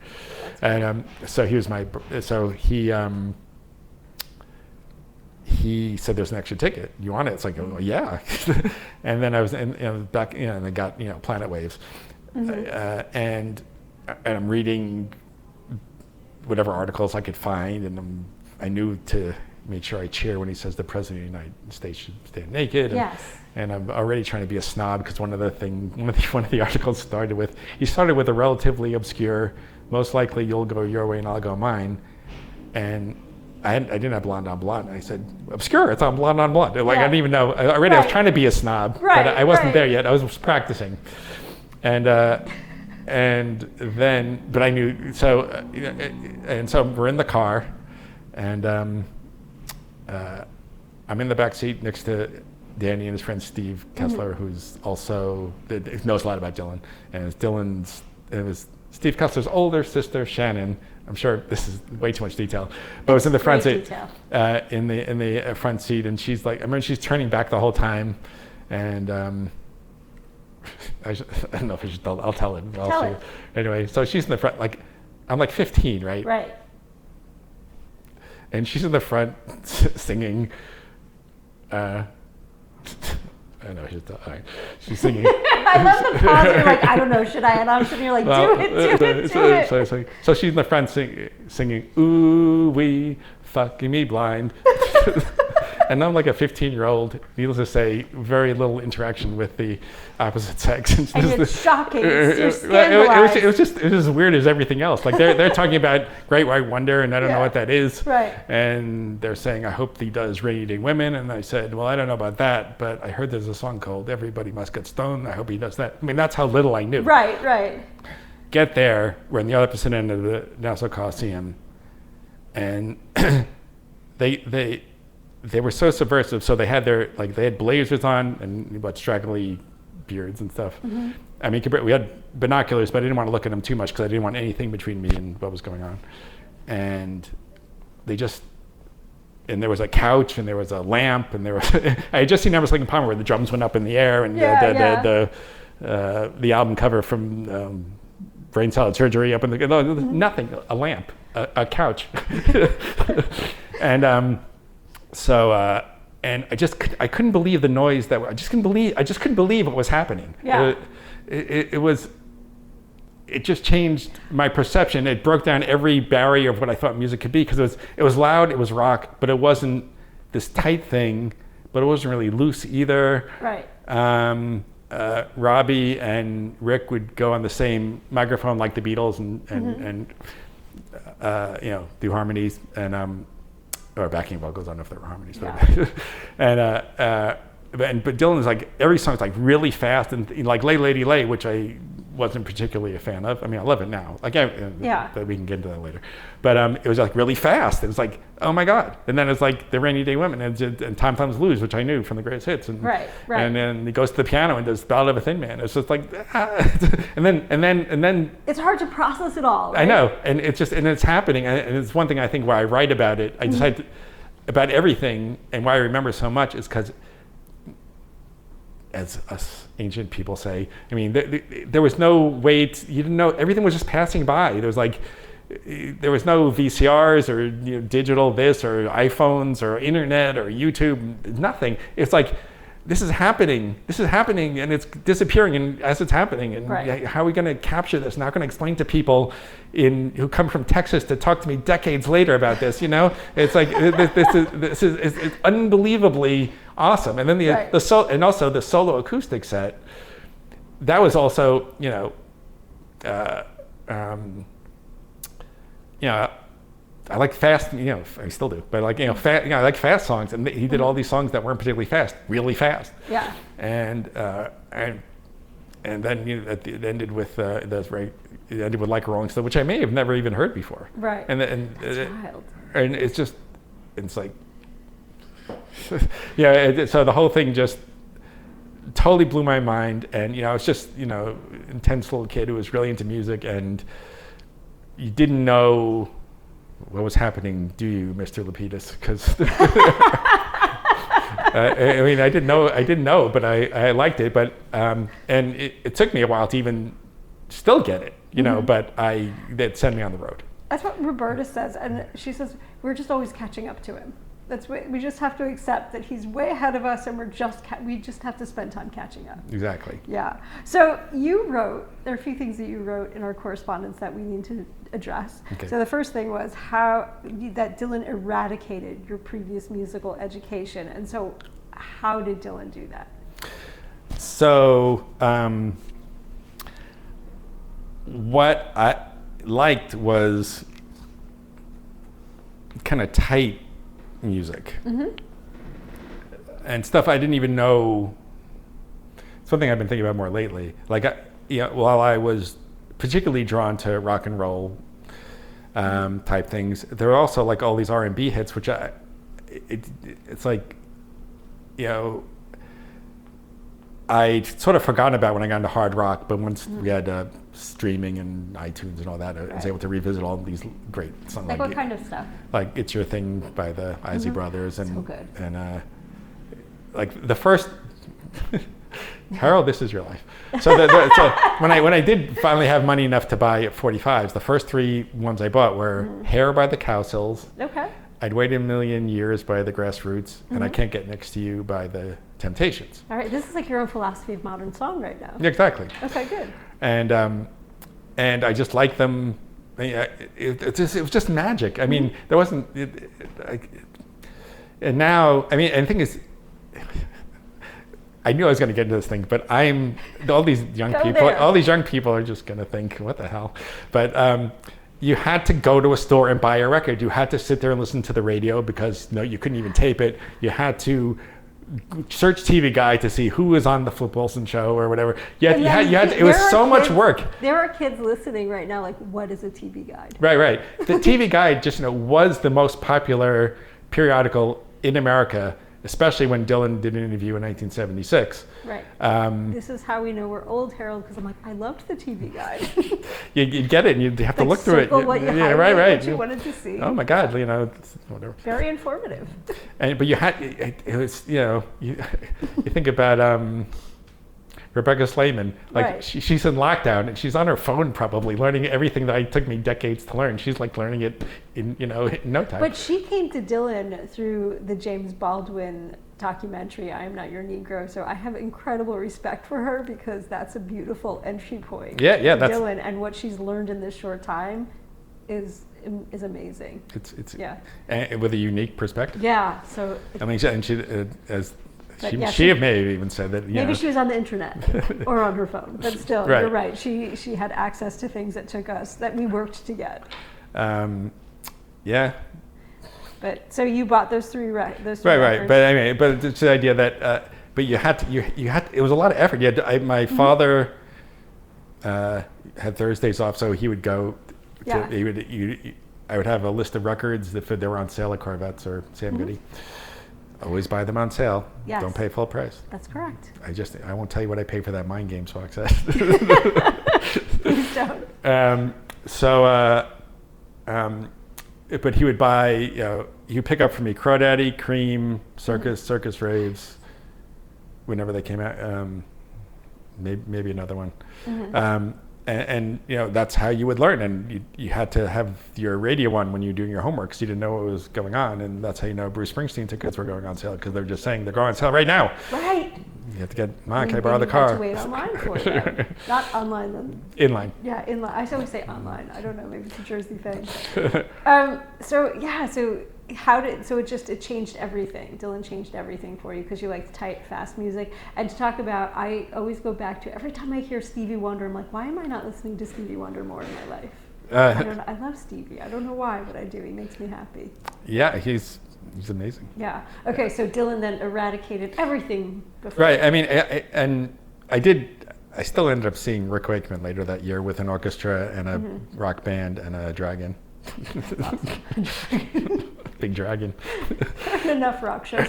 And so he said, there's an extra ticket. You want it? It's like, oh, yeah. And then I was back, and I got, Planet Waves. And I'm reading whatever articles I could find, and I knew to make sure I cheer when he says the President of the United States should stand naked. Yes. And I'm already trying to be a snob because one of the articles started with a relatively obscure, most likely you'll go your way and I'll go mine, and I didn't have Blonde on Blonde. I said, obscure, it's on Blonde on Blonde. Like, I didn't even know. I was trying to be a snob, but I wasn't there yet. I was practicing. And then, but I knew, so we're in the car, and I'm in the back seat next to Danny and his friend Steve Kessler, who's also, knows a lot about Dylan. And it was Steve Kessler's older sister, Shannon. I'm sure this is way too much detail, but it was in the front seat, in the front seat, and she's like, I remember she's turning back the whole time, and I don't know if I should tell. I'll tell it. Tell it. Anyway, so she's in the front, like I'm like 15, right? Right. and she's in the front singing. I know she's singing. I love the pause. You're like, I don't know, should I? And I'm sitting here like, do it. So she's in the front singing, ooh wee, fucking me blind. And I'm like a 15-year-old, needless to say, very little interaction with the opposite sex. And it's shocking. You're scandalized. It was just as weird as everything else. Like they're talking about Great White Wonder, and I don't know what that is. Right. And they're saying, I hope he does Rainy Day Women. And I said, well, I don't know about that, but I heard there's a song called Everybody Must Get Stoned. I hope he does that. I mean, that's how little I knew. Right. Get there, we're in the opposite end of the Nassau Coliseum, and they were so subversive. So they had they had blazers on and straggly beards and stuff. Mm-hmm. I mean, we had binoculars, but I didn't want to look at them too much because I didn't want anything between me and what was going on. And and there was a couch and there was a lamp and there was, I had just seen Emerson, Lake and Palmer where the drums went up in the air and the album cover from Brain Salad Surgery up in the, nothing, a lamp, a couch. And and I couldn't believe the noise I just couldn't believe what was happening. Yeah. It just changed my perception. It broke down every barrier of what I thought music could be, because it was loud, it was rock, but it wasn't this tight thing, but it wasn't really loose either. Right. Robbie and Rick would go on the same microphone like the Beatles and do harmonies and or backing vocals. I don't know if they were harmonies, but Dylan is like, every song is like really fast and like Lay Lady Lay, which I wasn't particularly a fan of. I mean, I love it now. Like, but we can get into that later. But it was like really fast. It was like, oh my God. And then it's like the Rainy Day Women and Time Thumbs Blues, which I knew from the greatest hits. And, right. And then he goes to the piano and does Ballad of a Thin Man. It's just like, and then it's hard to process it all. Right? I know, and it's happening. And it's one thing I think why I write about it. I decided about everything, and why I remember so much is because, as us ancient people say, I mean, there was no way you didn't know, everything was just passing by. There was no VCRs or digital this or iPhones or internet or YouTube, nothing. It's like, this is happening and it's disappearing, and as it's happening, and how are we going to capture this? Not going to explain to people who come from Texas to talk to me decades later about this, It's like, this is it's unbelievably awesome. And then the solo acoustic set, that was also, I like fast, I still do, but I like fast songs, and he did all these songs that weren't particularly fast, really fast. Yeah. And then it ended with it ended with Like a Rolling Stone, which I may have never even heard before. Right. That's wild. And it's like, so the whole thing just totally blew my mind, and I was just intense little kid who was really into music, and you didn't know what was happening, do you, Mr. Lepidus? Because I mean, I didn't know, but I liked it. But and it took me a while to even still get it, But that sent me on the road. That's what Roberta says, and she says we're just always catching up to him. That's what we just have to accept, that he's way ahead of us, and we just have to spend time catching up. Exactly. Yeah. So there are a few things that you wrote in our correspondence that we need to address. Okay. So the first thing was that Dylan eradicated your previous musical education, and so how did Dylan do that? So what I liked was kind of tight music and stuff I didn't even know. Something I've been thinking about more lately. Like, while I was particularly drawn to rock and roll type things, there are also like all these R&B hits, which it's like, I sort of forgotten about when I got into hard rock, but once we had streaming and iTunes and all that, I was able to revisit all these great songs. Like what kind of stuff? Like It's Your Thing by the Isley Brothers, and so good. And like the first Harold, This Is Your Life. So when I did finally have money enough to buy 45s, the first three ones I bought were Hair by the Cowsills. Okay. I'd Wait a Million Years by the Grassroots, and I Can't Get Next to You by the Temptations. All right, this is like your own philosophy of modern song right now. Exactly. Okay, good. And I just like them. It was just magic. I mean, there wasn't. And now, I mean, and the thing is, I knew I was going to get into this thing, but all these young people are just going to think, what the hell? But you had to go to a store and buy a record. You had to sit there and listen to the radio because you couldn't even tape it. You had to search TV Guide to see who was on the Flip Wilson show or whatever. It was so much work. There are kids listening right now like, what is a TV Guide? Right. The TV Guide just was the most popular periodical in America, especially when Dylan did an interview in 1976. Right. This is how we know we're old, Harold, because I'm like, I loved the TV Guide. you get it, and you have to look through it. What you wanted to see. Oh my God, whatever. Very informative. But you had it was you think about Rebecca Slayman, like she's in lockdown and she's on her phone probably learning everything that took me decades to learn. She's like learning it in no time. But she came to Dylan through the James Baldwin documentary, I Am Not Your Negro. So I have incredible respect for her because that's a beautiful entry point. Yeah, that's Dylan, and what she's learned in this short time is amazing. It's and with a unique perspective. Yeah. So I mean, she may have even said that. Maybe she was on the internet or on her phone, but still, You're right. She had access to things that we worked to get. Yeah. But so you bought those three records. Right. But I mean, but it's the idea that but you had to. It was a lot of effort. My father had Thursdays off, so he would go. I would have a list of records if they were on sale at Corvettes or Sam Goody. Always buy them on sale. Yes. Don't pay full price. That's correct. I won't tell you what I paid for that Mind Games box set. Please don't. But he would buy, he would pick up for me Crawdaddy, Cream, Circus Raves, whenever they came out. Maybe another one. And that's how you would learn, and you had to have your radio on when you were doing your homework because you didn't know what was going on, and that's how Bruce Springsteen tickets were going on sale because they're just saying they're going on sale right now. Right. You have to get, Mom, can I borrow the car? You have to wait online for them. Not online then. Inline. Yeah, inline. I always say online. I don't know, maybe it's a Jersey thing. So it changed everything. Dylan changed everything for you because you like tight, fast music. And to talk about, I always go back to every time I hear Stevie Wonder, I'm like, why am I not listening to Stevie Wonder more in my life? I love Stevie. I don't know why, but I do. He makes me happy. Yeah, he's amazing. Yeah. Okay, so Dylan then eradicated everything before. Right. I mean, I still ended up seeing Rick Wakeman later that year with an orchestra and a rock band and a dragon. Awesome. Big dragon. Enough rock shows.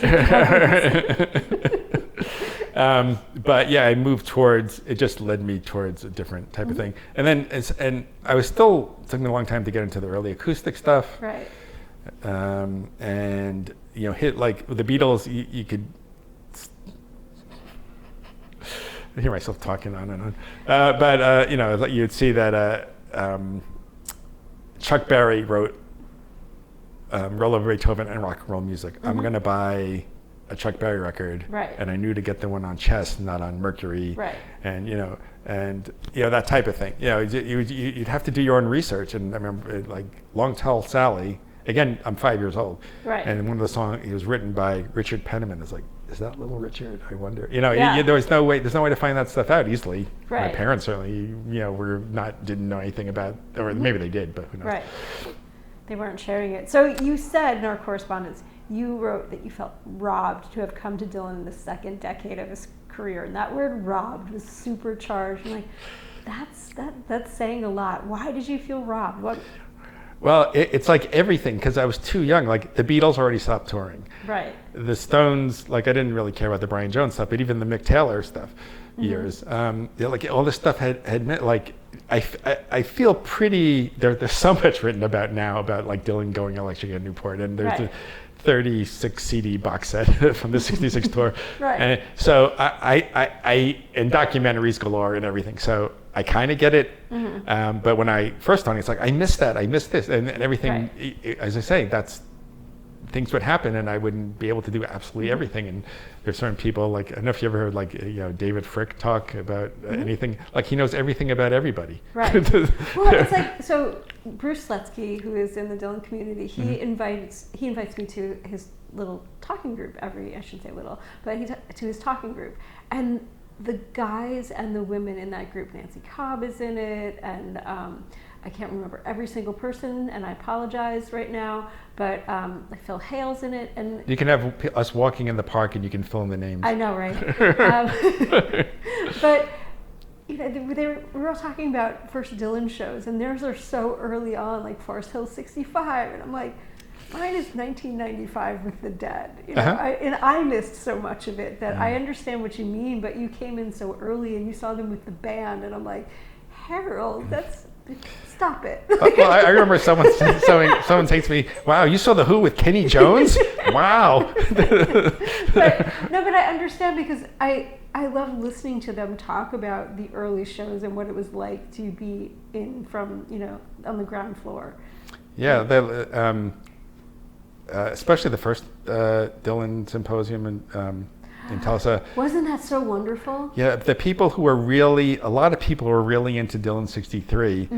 But yeah, I moved towards. It just led me towards a different type of thing. And then I was still took me a long time to get into the early acoustic stuff. Right. And hit like with the Beatles, you could. I hear myself talking on and on. But you'd see that Chuck Berry wrote Roll Over Beethoven and rock and roll music. I'm going to buy a Chuck Berry record. Right. And I knew to get the one on Chess, not on Mercury. Right. And, that type of thing. You'd have to do your own research. And I remember, like, Long Tall Sally, again, I'm 5 years old. Right. And one of the songs, it was written by Richard Penniman. It's like, is that Little Richard? I wonder. There's no way to find that stuff out easily. Right. My parents certainly, didn't know anything about, or maybe they did, but who knows. Right. They weren't sharing it. So you said in our correspondence, you wrote that you felt robbed to have come to Dylan in the second decade of his career, and that word "robbed" was supercharged. I'm like, that's saying a lot. Why did you feel robbed? What? Well, it's like everything, because I was too young. Like, the Beatles already stopped touring. Right. The Stones, like, I didn't really care about the Brian Jones stuff, but even the Mick Taylor stuff, years, like, all this stuff had meant, like, I feel pretty, there's so much written about now about, like, Dylan going electric at Newport, and there's a 36 CD box set from the 66 tour. Right. And so and documentaries galore and everything. So I kind of get it. But when I first started, it's like, I missed that. I missed this and everything. Right. As I say, that's things would happen and I wouldn't be able to do absolutely everything. And there's certain people, like, I don't know if you ever heard, like, David Frick talk about anything. Like, he knows everything about everybody. Right. Well, it's like, so Bruce Slutsky, who is in the Dylan community, he invites me to his little talking group I shouldn't say little, but to his talking group. And the guys and the women in that group, Nancy Cobb is in it, and I can't remember every single person, and I apologize right now, but like Phil Hale's in it. And you can have us walking in the park and you can fill in the names. I know, right? But we were all talking about first Dylan shows, and theirs are so early on, like Forest Hill 65, and I'm like, mine is 1995 with the Dead. And I missed so much of it that I understand what you mean, but you came in so early and you saw them with the band, and I'm like, Harold, stop it. Well, I remember someone saying to me, wow, you saw The Who with Kenny Jones? Wow. But I understand, because I love listening to them talk about the early shows and what it was like to be in from, on the ground floor. Yeah, especially the first Dylan symposium in Tulsa. Wasn't that so wonderful? Yeah, the people who were a lot of people were really into Dylan 63,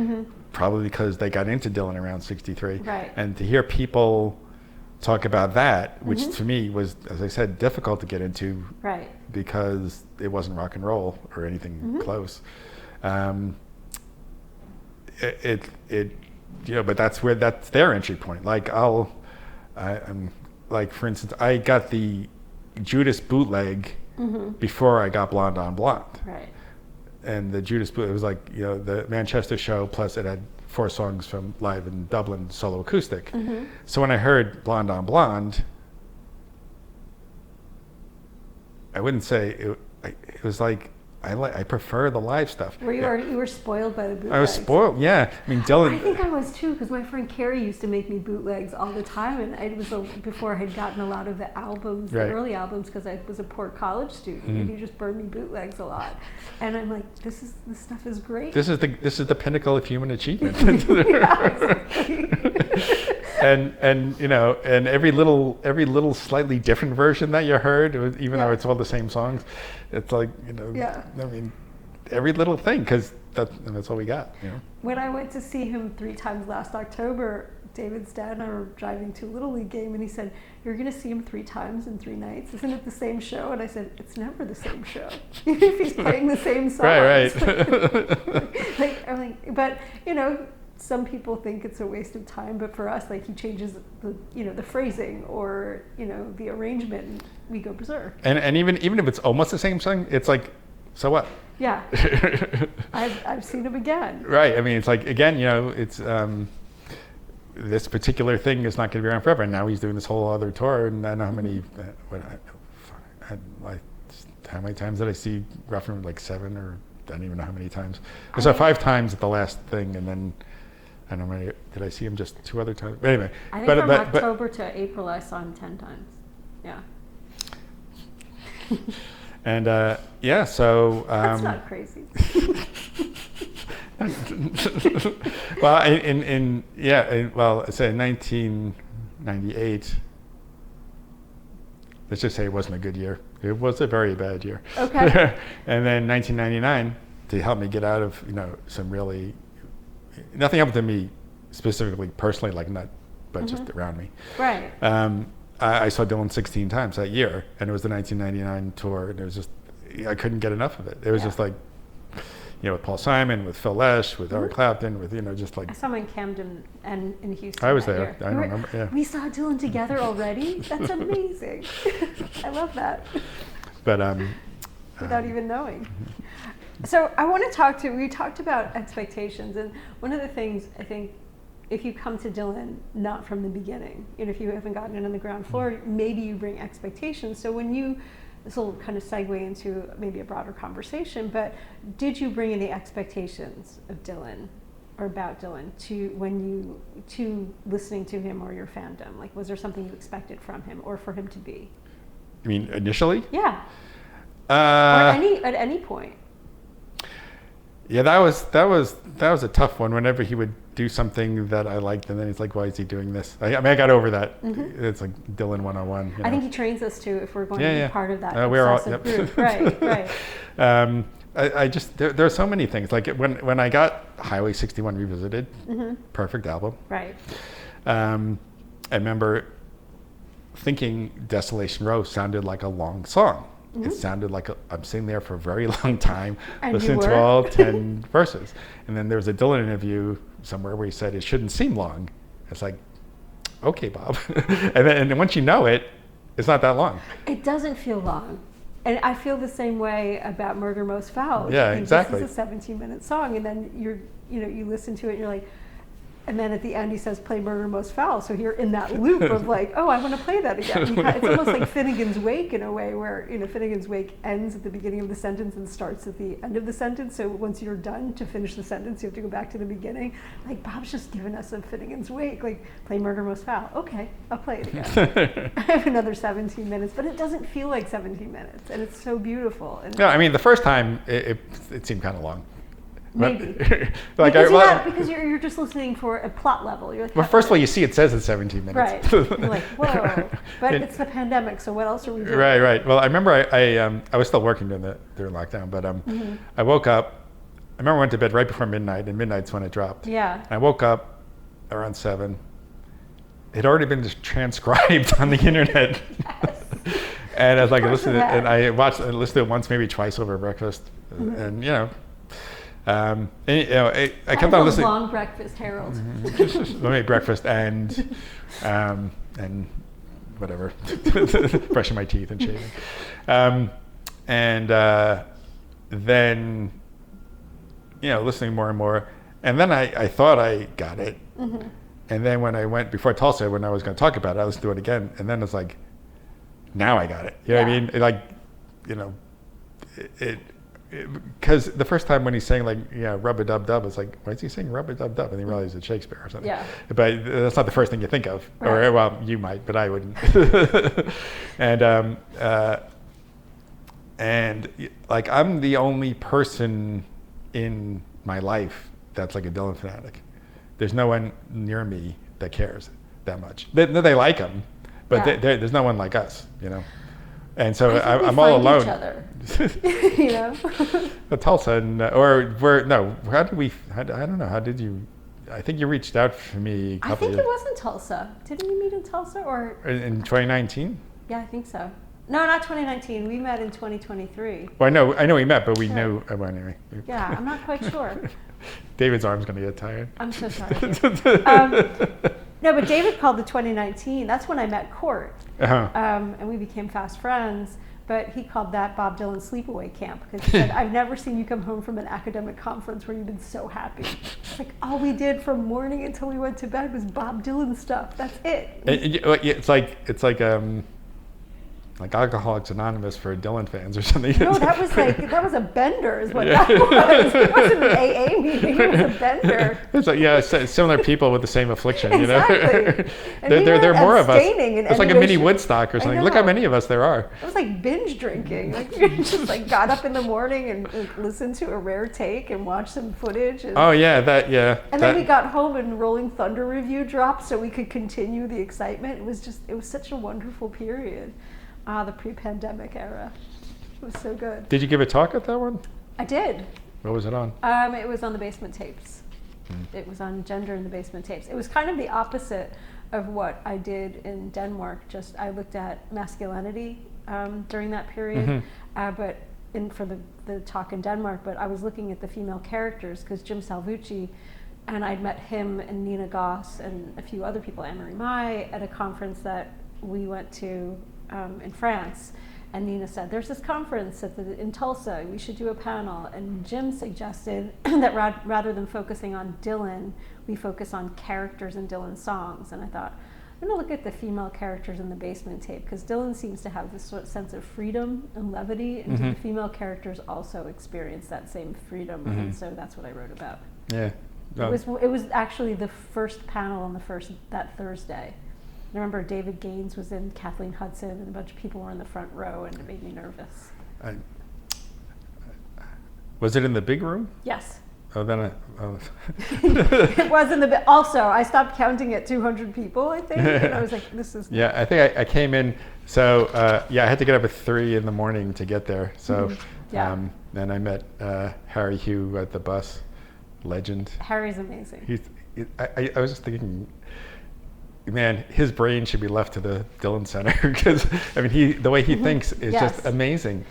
probably because they got into Dylan around 63. Right. And to hear people talk about that, which to me was, as I said, difficult to get into. Right. Because it wasn't rock and roll or anything close. But that's their entry point. Like I'm like, for instance, I got the Judas bootleg before I got Blonde on Blonde. Right. And the Judas bootleg, it was like, the Manchester show, plus it had 4 songs from live in Dublin, solo acoustic. So when I heard Blonde on Blonde, I wouldn't say it was like, I prefer the live stuff. You were spoiled by the bootlegs? I was spoiled, yeah. I mean, Dylan. I think I was too, because my friend Carrie used to make me bootlegs all the time, and it was before I had gotten a lot of the albums, the early albums, because I was a poor college student, and he just burned me bootlegs a lot. And I'm like, this stuff is great. This is the pinnacle of human achievement. and every little slightly different version that you heard, even though it's all the same songs, it's like, I mean, every little thing, because that's all we got. When I went to see him 3 times last October, David's dad and I were driving to a Little League game, and he said, "You're going to see him 3 times in 3 nights. Isn't it the same show?" And I said, "It's never the same show, even if he's playing the same songs." Right. But some people think it's a waste of time, but for us, like, he changes the phrasing or the arrangement, and we go berserk. And even if it's almost the same song, it's like, so what? Yeah. I've seen him again. Right. I mean, it's like, again, it's this particular thing is not going to be around forever. And now he's doing this whole other tour, and I don't know how many. How many times did I see Ruffin? Like 7, or I don't even know how many times. I saw 5 times at the last thing, and then I don't know. Did I see him just 2 other times? But anyway, I think from October to April, I saw him 10 times. Yeah. And so that's not crazy. Well, say 1998. Let's just say it wasn't a good year. It was a very bad year. Okay. And then 1999, to help me get out of some really, nothing happened to me specifically personally, but just around me. Right. I saw Dylan 16 times that year, and it was the 1999 tour, and it was just, I couldn't get enough of it. It was just like, with Paul Simon, with Phil Lesh, with Eric Clapton, with just like. I saw him in Camden and in Houston. I was there. I remember. Yeah. We saw Dylan together already. That's amazing. I love that. But without even knowing. So I want to we talked about expectations, and one of the things I think, if you come to Dylan not from the beginning, if you haven't gotten in on the ground floor, maybe you bring expectations. So this will kind of segue into maybe a broader conversation, but did you bring any expectations of Dylan or about Dylan to listening to him or your fandom? Like, was there something you expected from him or for him to be? You mean initially? Yeah. Or at any point. Yeah, that was a tough one. Whenever he would do something that I liked, and then he's like, "Why is he doing this?" I mean, I got over that. Mm-hmm. It's like Dylan 101. I think he trains us to if we're going to be part of that we're all, obsessive group. Right. I just there are so many things. Like when I got Highway 61 revisited, perfect album. Right. I remember thinking Desolation Row sounded like a long song. It sounded like I'm sitting there for a very long time listening to all 10 verses. And then there was a Dylan interview somewhere where he said it shouldn't seem long. It's like, okay, Bob. and then once you know it, it's not that long. It doesn't feel long. And I feel the same way about Murder Most Foul. Yeah, exactly. This is a 17-minute song, and then you listen to it and you're like, and then at the end he says, play Murder Most Foul. So you're in that loop of like, oh, I want to play that again. It's almost like Finnegan's Wake in a way where, Finnegan's Wake ends at the beginning of the sentence and starts at the end of the sentence. So once you're done to finish the sentence, you have to go back to the beginning. Like, Bob's just given us a Finnegan's Wake, like, play Murder Most Foul. Okay, I'll play it again. I have another 17 minutes, but it doesn't feel like 17 minutes. And it's so beautiful. And no, I mean, the first time it seemed kind of long. Maybe. Because you're just listening for a plot level. You're like, well, first of all, you see it says it's 17 minutes. Right. You're like, whoa. But it's the pandemic, so what else are we doing? Right. Well, I remember I was still working during lockdown, but I woke up. I remember I went to bed right before midnight, and midnight's when it dropped. Yeah. I woke up around 7. It had already been transcribed on the internet. Yes. And I was like, listened to it, and I listened to it once, maybe twice over breakfast, and I kept on listening. Long breakfast, Harold. Let me breakfast and whatever, brushing my teeth and shaving, then listening more and more, and then I thought I got it, and then when I went before Tulsa, when I was going to talk about it, I listened to it again, and then it's like, now I got it. You know what I mean? Like, because the first time when he's saying like rub-a-dub-dub, it's like, why is he saying rub-a-dub-dub? And he realizes it's Shakespeare or something. Yeah. But that's not the first thing you think of. Right. Or well, you might, but I wouldn't. and like I'm the only person in my life that's like a Dylan fanatic. There's no one near me that cares that much. They like him, but there's no one like us, And so I'm all alone. Each other. Tulsa how did we? I don't know. How did you? I think you reached out for me. I think it was in Tulsa. Didn't we meet in Tulsa or in 2019? Yeah, I think so. No, not 2019. We met in 2023. Well, I know we met, but we knew. Well, anyway. Yeah, I'm not quite sure. David's arm's going to get tired. I'm so sorry. No, but David called the 2019. That's when I met Court, and we became fast friends. But he called that Bob Dylan sleepaway camp because he said, "I've never seen you come home from an academic conference where you've been so happy. It's like all we did from morning until we went to bed was Bob Dylan stuff. That's it." It's like Alcoholics Anonymous for Dylan fans or something. No, that was a bender is what that was. It wasn't an AA meeting, it was a bender. It's like, similar people with the same affliction, Exactly. There are more of us. It's like a mini Woodstock or something. Look how many of us there are. It was like binge drinking. Like you just like got up in the morning and listened to a rare take and watched some footage. And, then we got home and Rolling Thunder review dropped so we could continue the excitement. It was such a wonderful period. The pre-pandemic era. It was so good. Did you give a talk at that one? I did. What was it on? It was on the Basement Tapes. It was on gender in the Basement Tapes. It was kind of the opposite of what I did in Denmark. I looked at masculinity during that period, for the talk in Denmark, but I was looking at the female characters because Jim Salvucci, and I'd met him and Nina Goss and a few other people, Anne-Marie Mai, at a conference that we went to in France, and Nina said, "There's this conference in Tulsa. We should do a panel." And Jim suggested that rather than focusing on Dylan, we focus on characters in Dylan's songs. And I thought, I'm going to look at the female characters in the Basement Tape because Dylan seems to have this sort of sense of freedom and levity, and the female characters also experience that same freedom. And so that's what I wrote about. Yeah, it was actually the first panel on that Thursday. I remember David Gaines was in, Kathleen Hudson, and a bunch of people were in the front row, and it made me nervous. Was it in the big room? Yes. Oh, then It was in the also I stopped counting at 200 people, I think, and I was like, this is Yeah, I think I came in. So I had to get up at 3 a.m. to get there. So then I met Harry Hugh at the bus. Legend. Harry's amazing. I was just thinking, man, his brain should be left to the Dylan Center because I mean, the way he thinks is just amazing.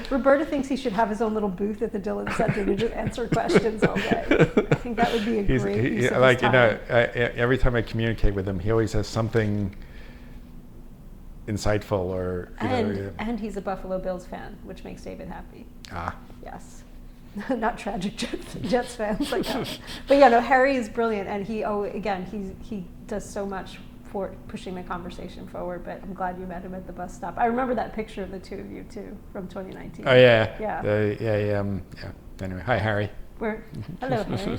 Roberta thinks he should have his own little booth at the Dylan Center to just answer questions all day. I think that would be a great use of his time. Every time I communicate with him, he always has something insightful or and he's a Buffalo Bills fan, which makes David happy. Yes. Not tragic Jets fans like that. But yeah, no, Harry is brilliant, and he does so much for pushing the conversation forward. But I'm glad you met him at the bus stop. I remember that picture of the two of you too from 2019. Oh yeah. Yeah. Anyway, hi Harry. Hello, Harry.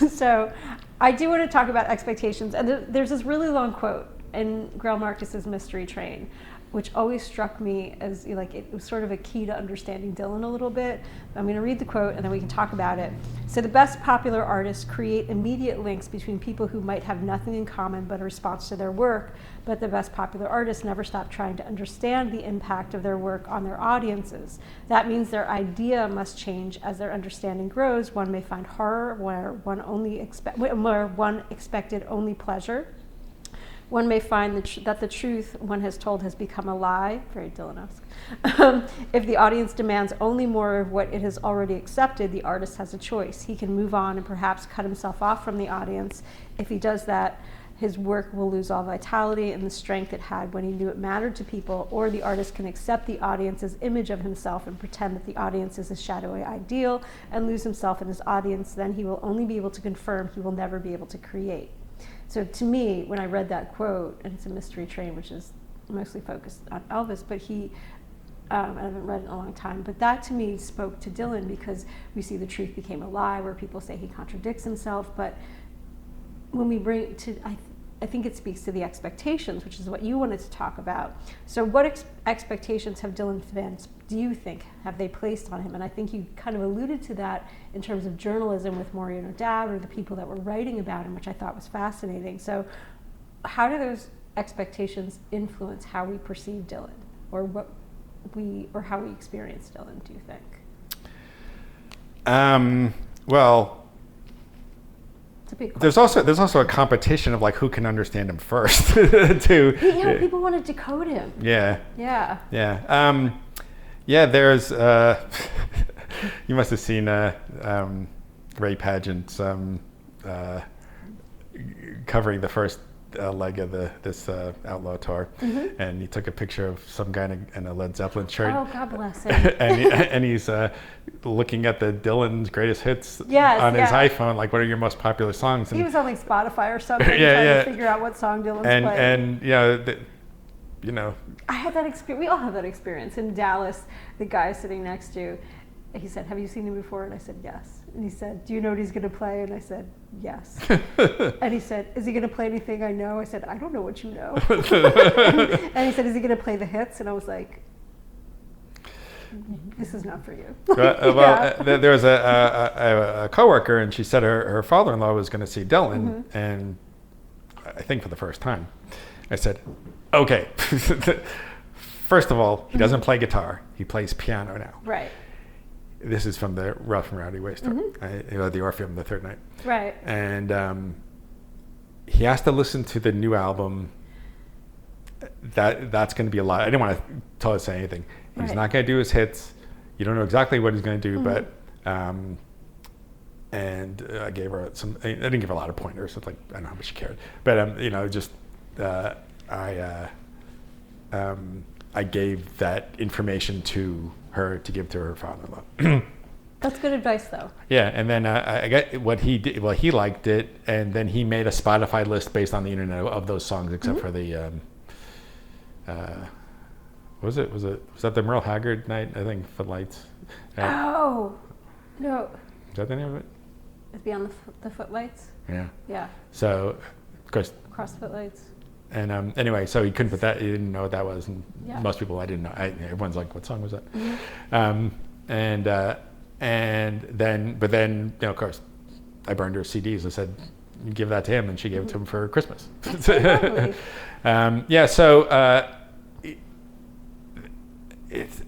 So, I do want to talk about expectations, and there's this really long quote in Grail Marcus's Mystery Train, which always struck me as like it was sort of a key to understanding Dylan a little bit. I'm going to read the quote and then we can talk about it. So the best popular artists create immediate links between people who might have nothing in common but a response to their work, but the best popular artists never stop trying to understand the impact of their work on their audiences. That means their idea must change as their understanding grows. One may find horror where one expected only pleasure. One may find that the truth one has told has become a lie, very Dylan-esque. If the audience demands only more of what it has already accepted, the artist has a choice. He can move on and perhaps cut himself off from the audience. If he does that, his work will lose all vitality and the strength it had when he knew it mattered to people, or the artist can accept the audience's image of himself and pretend that the audience is a shadowy ideal and lose himself in his audience. Then he will only be able to confirm, he will never be able to create. So to me, when I read that quote, and it's a Mystery Train, which is mostly focused on Elvis, but I haven't read it in a long time, but that to me spoke to Dylan because we see the truth became a lie, where people say he contradicts himself, but when we bring it to, I think it speaks to the expectations, which is what you wanted to talk about. So what expectations have Dylan fans, do you think, have they placed on him? And I think you kind of alluded to that in terms of journalism with Maureen O'Dowd or the people that were writing about him, which I thought was fascinating. So how do those expectations influence how we perceive Dylan or how we experience Dylan, do you think? Well, there's also a competition of like who can understand him first. People want to decode him. Yeah. There's you must have seen Ray Pageant's covering the first leg of this Outlaw tour, and he took a picture of some guy in a Led Zeppelin shirt. Oh, God bless him. and he's looking at the Dylan's greatest hits on his iPhone, like what are your most popular songs? And he was on like Spotify or something, trying to figure out what song Dylan's playing. And I had that experience. We all have that experience in Dallas. The guy sitting next to you, he said, "Have you seen him before?" And I said, "Yes." And he said, "Do you know what he's going to play?" And I said, "Yes." And he said, "Is he going to play anything I know?" I said, "I don't know what you know." And he said, "Is he going to play the hits?" And I was like, "This is not for you." There was a coworker, and she said her father-in-law was going to see Dylan, and I think for the first time. I said, "Okay, first of all, he doesn't play guitar; he plays piano now." Right. This is from the Rough and Rowdy Way stuff, the Orpheum, the third night. Right. And he has to listen to the new album. That's going to be a lot. I didn't want to say anything. He's not going to do his hits. You don't know exactly what he's going to do, but and I gave her some. I didn't give her a lot of pointers. It's like I don't know how much she cared, but I gave that information to her to give to her father-in-law. That's good advice, though. Yeah, and then I got what he did. Well, he liked it, and then he made a Spotify list based on the internet of those songs, except for the. Was that the Merle Haggard night? I think Footlights. Oh, no. Is that the name of it? It's Beyond the Footlights. Yeah. Yeah. So, of course. Cross Footlights. And anyway, so he couldn't put that. He didn't know what that was, and most people I didn't know. Everyone's like, "What song was that?" but then, of course, I burned her CDs. I said, "You give that to him," and she gave it to him for Christmas. Lovely. It's,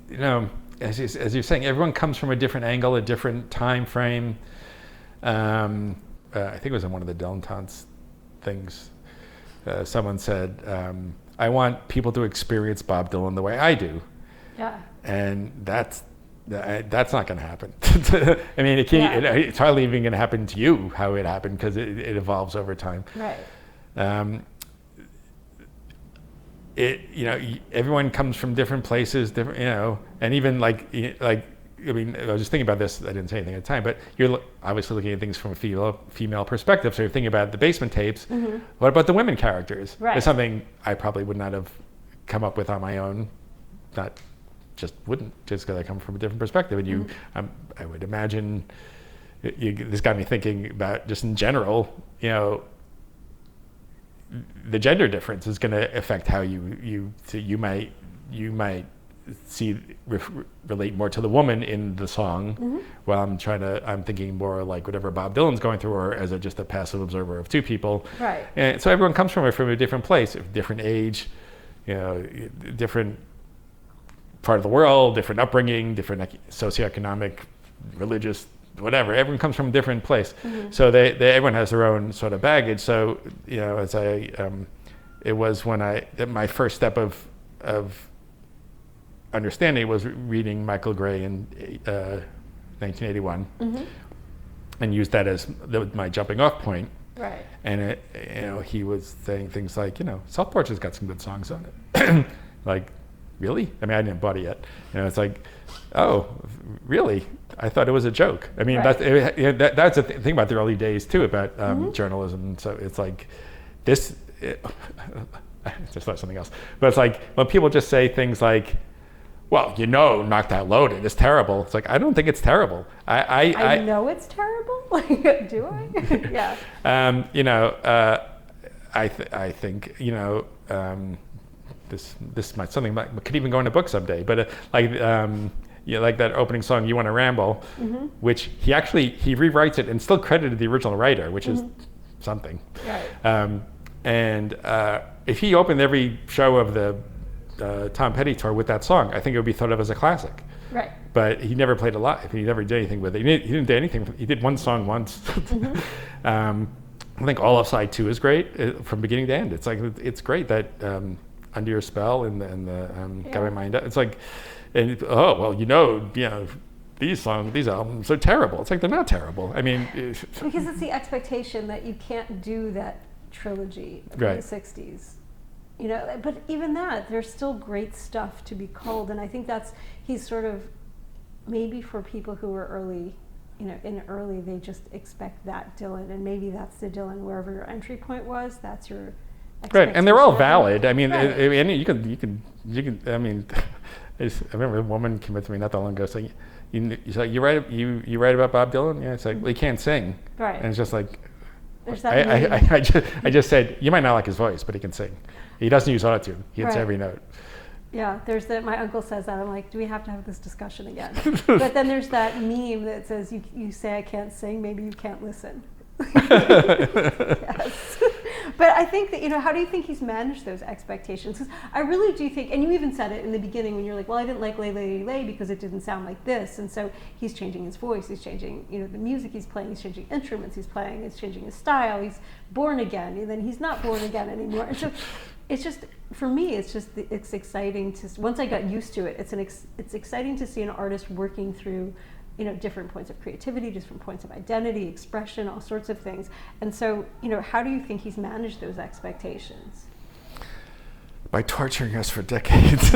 as you're saying, everyone comes from a different angle, a different time frame. I think it was in one of the Dylan Tons things. Someone said, "I want people to experience Bob Dylan the way I do." Yeah. And that's not going to happen. I mean, it's hardly even going to happen to you how it happened, because it evolves over time. Right. Everyone comes from different places, different, and even like I mean, I was just thinking about this. I didn't say anything at the time, but you're obviously looking at things from a female perspective. So you're thinking about the Basement Tapes. Mm-hmm. What about the women characters? Right. It's something I probably would not have come up with on my own. Just because I come from a different perspective. And I would imagine, this got me thinking about just in general, the gender difference is going to affect how you might relate more to the woman in the song, mm-hmm. while I'm thinking more like whatever Bob Dylan's going through, or as just a passive observer of two people. Right. And so everyone comes from a different place, different age, different part of the world, different upbringing, different socioeconomic, religious, whatever. Everyone comes from a different place. Mm-hmm. So everyone has their own sort of baggage. So, it was when my first step of understanding was reading Michael Gray in 1981, mm-hmm. and used that as my jumping off point. Right. And he was saying things like, South Porch has got some good songs on it. Like, really? I mean, I didn't bought it yet. It's like, oh, really? I thought it was a joke. I mean, right. That's the thing about the early days too, about mm-hmm. journalism. So it's like this. Just not something else. But it's like when people just say things like, "Well, Knocked Out Loaded is terrible." It's like, I don't think it's terrible. I know it's terrible. Like, do I? Yeah. I think this might something could even go in a book someday. But like that opening song, "You Want to Ramble," mm-hmm. which he rewrites it and still credited the original writer, which mm-hmm. is something. Right. And if he opened every show of the Tom Petty tour with that song, I think it would be thought of as a classic. Right. But he never played it live. He never did anything with it. He didn't do anything. He did one song once. Mm-hmm. I think all of side 2 is great from beginning to end. It's like, it's great that Under Your Spell and the Got My Mind Up. It's like, these albums are terrible. It's like, they're not terrible. I mean, because it's the expectation that you can't do that trilogy from right. the 60s. But even that, there's still great stuff to be culled, and I think he's sort of, maybe for people who were early, they just expect that Dylan, and maybe that's the Dylan, wherever your entry point was, that's your right, and they're all valid. I mean, right. and you can. I mean, I remember a woman came up to me not that long ago saying, "You write about Bob Dylan?" Yeah, it's like, well, he can't sing, right? And it's just like, there's that I just said, you might not like his voice, but he can sing. He doesn't use autotune. He hits right. every note. Yeah, there's that. My uncle says that. I'm like, do we have to have this discussion again? But then there's that meme that says, you say I can't sing, maybe you can't listen. Yes. But I think that, how do you think he's managed those expectations? Because I really do think, and you even said it in the beginning when you're like, well, I didn't like Lay Lay Lay because it didn't sound like this. And so he's changing his voice, he's changing, the music he's playing, he's changing instruments he's playing, he's changing his style, he's born again, and then he's not born again anymore. And so it's just, for me, it's exciting to, once I got used to it, it's exciting to see an artist working through different points of creativity, different points of identity, expression, all sorts of things. And so, how do you think he's managed those expectations? By torturing us for decades.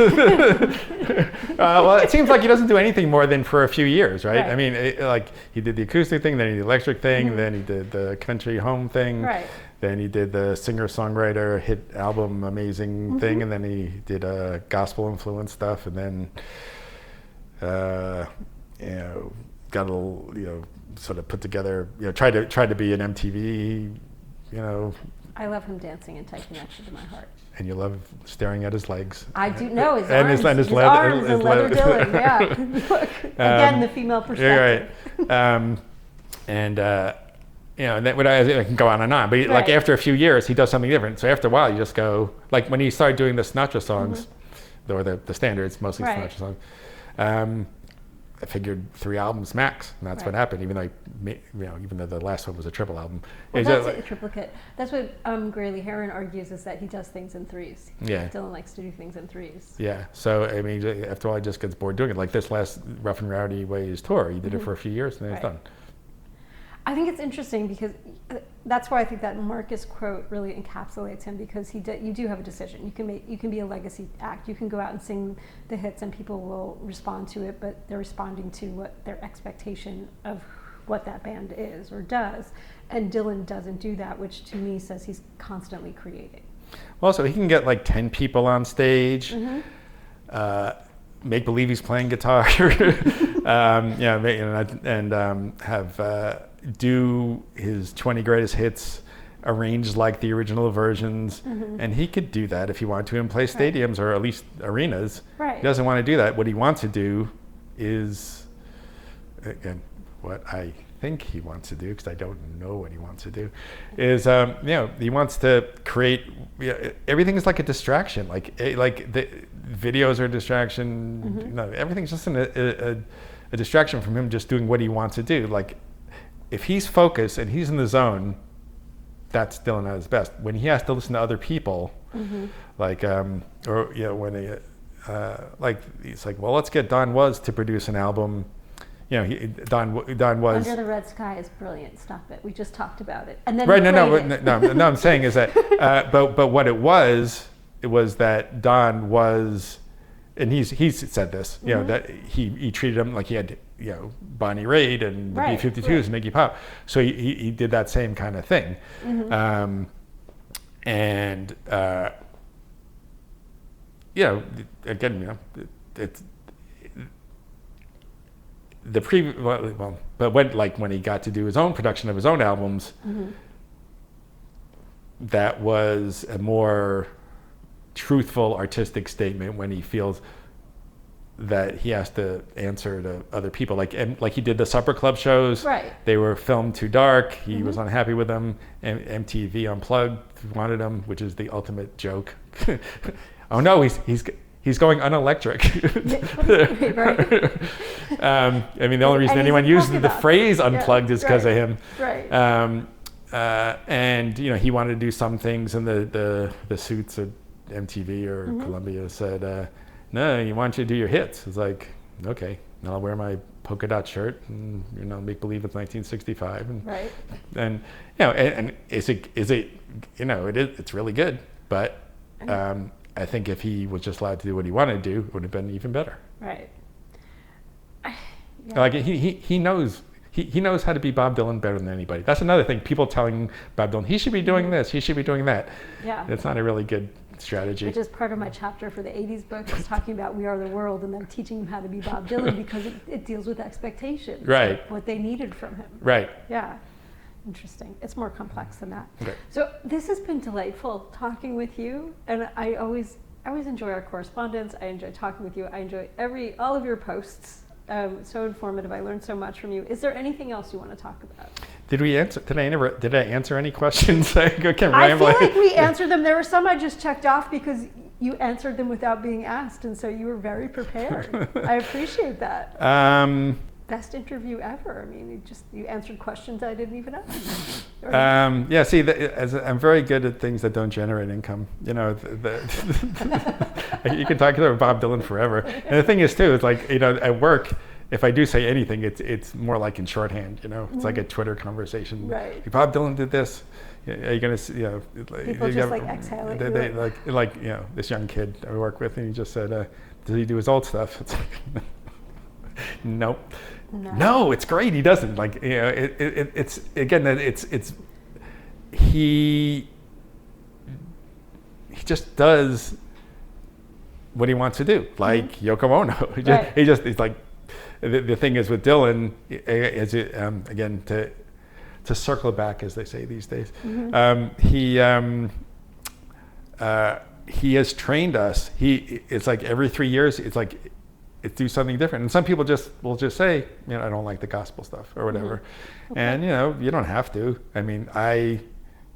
Well, it seems like he doesn't do anything more than for a few years, right? I mean, he did the acoustic thing, then he did the electric thing, mm-hmm. then he did the country home thing, right. Then he did the singer-songwriter hit album amazing mm-hmm. thing, and then he did gospel influence stuff, and then got a little, sort of put together, tried to be an MTV, I love him dancing and tie connection to my heart. And you love staring at his legs. I do know his and arms. His arms and leather Dylan. Yeah. Look, again, the female perspective. Right. And then I can go on and on. But like after a few years, he does something different. So after a while, you just go, like when he started doing the Sinatra songs, or the standards, mostly Sinatra songs. I figured 3 albums max, and that's what happened. Even though the last one was a triple album. Well, that's a triplicate. That's what Grayley Heron argues, is that he does things in 3s. Yeah. Dylan likes to do things in 3s. Yeah. So I mean, after a while, he just gets bored doing it. Like this last Rough and Rowdy Ways tour, he did it for a few years, and then it's done. I think it's interesting because that's why I think that Marcus quote really encapsulates him, because you do have a decision. You can be a legacy act. You can go out and sing the hits and people will respond to it, but they're responding to what their expectation of what that band is or does. And Dylan doesn't do that, which to me says he's constantly creating. Well, so he can get like 10 people on stage, make believe he's playing guitar, have do his 20 greatest hits arranged like the original versions, and he could do that if he wanted to and play stadiums or at least arenas. Right. He doesn't want to do that. What he wants to do is, again, what I think he wants to do, because I don't know what he wants to do, is he wants to create. Everything is like a distraction. Like the videos are a distraction. Everything's just a distraction from him just doing what he wants to do. Like, if he's focused and he's in the zone, that's Dylan at his best. When he has to listen to other people, when he's like, well, let's get Don Was to produce an album. Don Was. Under the Red Sky is brilliant. Stop it. We just talked about it. And then No. I'm saying is that, but what it was that Don was, and he's said this, that he treated him like he had, Bonnie Raitt and the B-52s and Iggy Pop. So he did that same kind of thing. It's the but when he got to do his own production of his own albums, that was a more truthful artistic statement when he feels that he has to answer to other people, like he did the Supper Club shows. Right. They were filmed too dark. He was unhappy with them. MTV Unplugged wanted him, which is the ultimate joke. Oh no, he's going unelectric. I mean, the only reason anyone used the phrase unplugged is because of him. Right. And he wanted to do some things, and the suits at MTV or Columbia said, no, you want you to do your hits. It's like, okay, I'll wear my polka dot shirt and make believe it's 1965. And and it's really good. But I think if he was just allowed to do what he wanted to do, it would have been even better. Right. Like he knows. He knows how to be Bob Dylan better than anybody. That's another thing. People telling Bob Dylan, he should be doing this, he should be doing that. Yeah. It's not a really good strategy. Which is part of my chapter for the 80s book, is talking about We Are the World, and then teaching him how to be Bob Dylan, because it deals with expectations. Right. Like what they needed from him. Right. Yeah. Interesting. It's more complex than that. Okay. So this has been delightful talking with you, and I always enjoy our correspondence. I enjoy talking with you. I enjoy all of your posts. So informative. I learned so much from you. Is there anything else you want to talk about? Did I answer any questions? I feel like we answered them. There were some I just checked off because you answered them without being asked, and so you were very prepared. I appreciate that. Best interview ever. I mean, you answered questions I didn't even ask. Yeah. See, I'm very good at things that don't generate income. You can talk to Bob Dylan forever. And the thing is too, it's like at work, if I do say anything, it's more like in shorthand. It's like a Twitter conversation. Right. Hey, Bob Dylan did this. Are you gonna people just exhale at you? This young kid I work with, and he just said, "Does he do his old stuff?" It's like, nope. No, it's great. He doesn't it's again that it's he just does what he wants to do, like Yoko Ono. He's like the thing is with Dylan, again to to circle back, as they say these days. He has trained us. It's like every 3 years, it's like it's do something different. And some people will just say, I don't like the gospel stuff or whatever. Okay. And you don't have to. I mean, I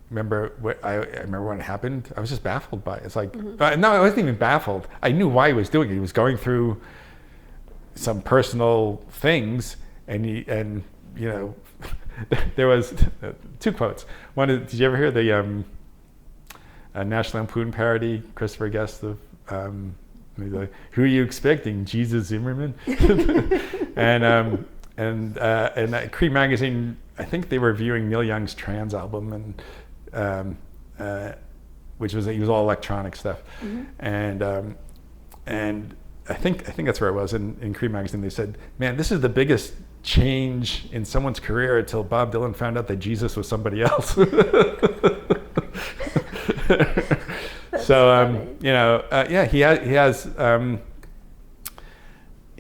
remember when it happened. I was just baffled by it. It's like no, I wasn't even baffled. I knew why he was doing it. He was going through some personal things, and there was 2 quotes. One is, did you ever hear the National Lampoon parody, Christopher Guest of like, who are you expecting, Jesus Zimmerman? and Cream magazine, I think they were reviewing Neil Young's Trans album, and which was, it was all electronic stuff, and I think that's where it was in Cream magazine. They said, man, this is the biggest change in someone's career until Bob Dylan found out that Jesus was somebody else. So he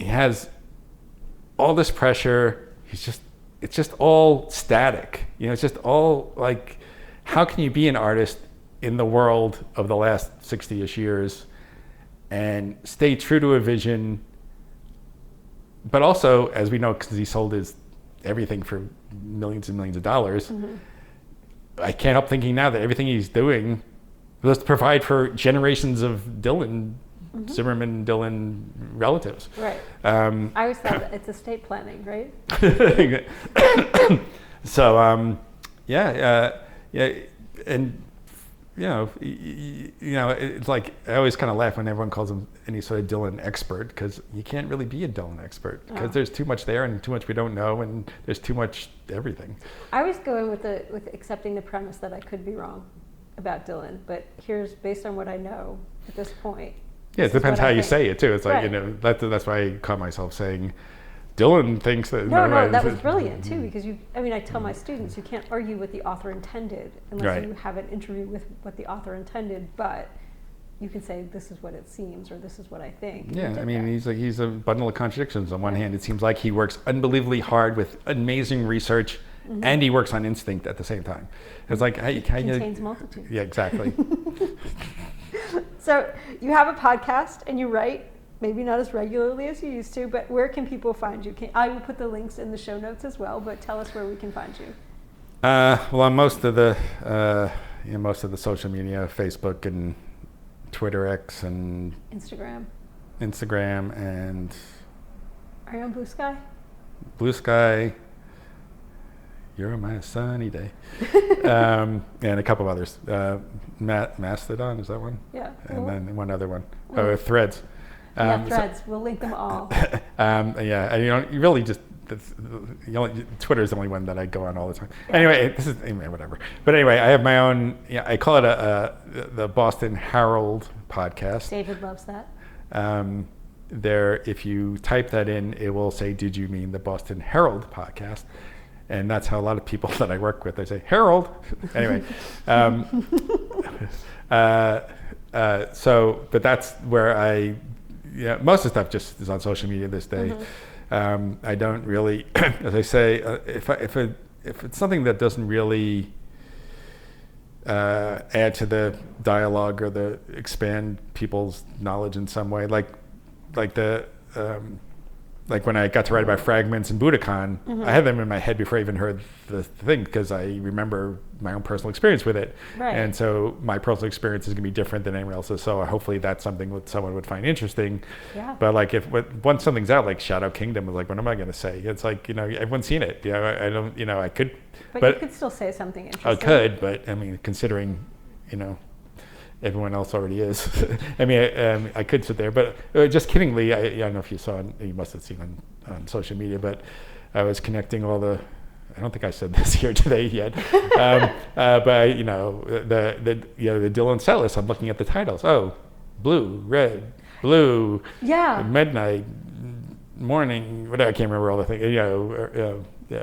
has all this pressure. It's just all static. It's just all like, how can you be an artist in the world of the last 60-ish years and stay true to a vision, but also, as we know, because he sold everything for millions and millions of dollars, I can't help thinking now that everything he's doing was to provide for generations of Dylan, Zimmerman, Dylan relatives. Right. I always thought it's estate planning, right? So, and it's like, I always kind of laugh when everyone calls him any sort of Dylan expert, because you can't really be a Dylan expert, because there's too much there and too much we don't know, and there's too much everything. I always go in with accepting the premise that I could be wrong about Dylan, but here's, based on what I know at this point. Yeah, it depends how you say it too. It's like, that's why I call myself saying Dylan thinks that. No, that was brilliant too, because I tell my students, you can't argue what the author intended unless you have an interview with what the author intended, but you can say, this is what it seems, or this is what I think. Yeah, I mean, he's a bundle of contradictions. On one hand, it seems like he works unbelievably hard with amazing research, and he works on instinct at the same time. It's like, how contains multitudes. Yeah, exactly. So you have a podcast and you write, maybe not as regularly as you used to, but where can people find you? I will put the links in the show notes as well, but tell us where we can find you. Well, on most of the social media, Facebook and Twitter X and Instagram, and are you on Blue Sky? Blue Sky. You're my sunny day. And a couple of others. Mastodon, is that one? Yeah. And then one other one. Threads. Threads. We'll link them all. And you really just, Twitter is the only one that I go on all the time. Anyway, whatever. But anyway, I have my own, I call it the Boston Herald podcast. David loves that. There, if you type that in, it will say, did you mean the Boston Herald podcast? And that's how a lot of people that I work with, they say, Herald. Anyway. But that's where most of the stuff just is on social media this day. I don't really, as I say, if it's something that doesn't really add to the dialogue or expand people's knowledge in some way, like when I got to write about fragments and Budokan, I had them in my head before I even heard the thing, because I remember my own personal experience with it. Right. And so my personal experience is going to be different than anyone else's. So hopefully that's something that someone would find interesting. Yeah. But like once something's out, like Shadow Kingdom, like, what am I going to say? It's like, everyone's seen it. I don't, I could. But you could still say something interesting. I could, but I mean, considering, everyone else already is. I mean, I could sit there, but just kiddingly, I don't know if you saw, you must have seen on social media, but I was connecting all the, I don't think I said this here today yet, but the Dylan set list, I'm looking at the titles. Oh, blue, red, blue, midnight, morning, whatever, I can't remember all the things,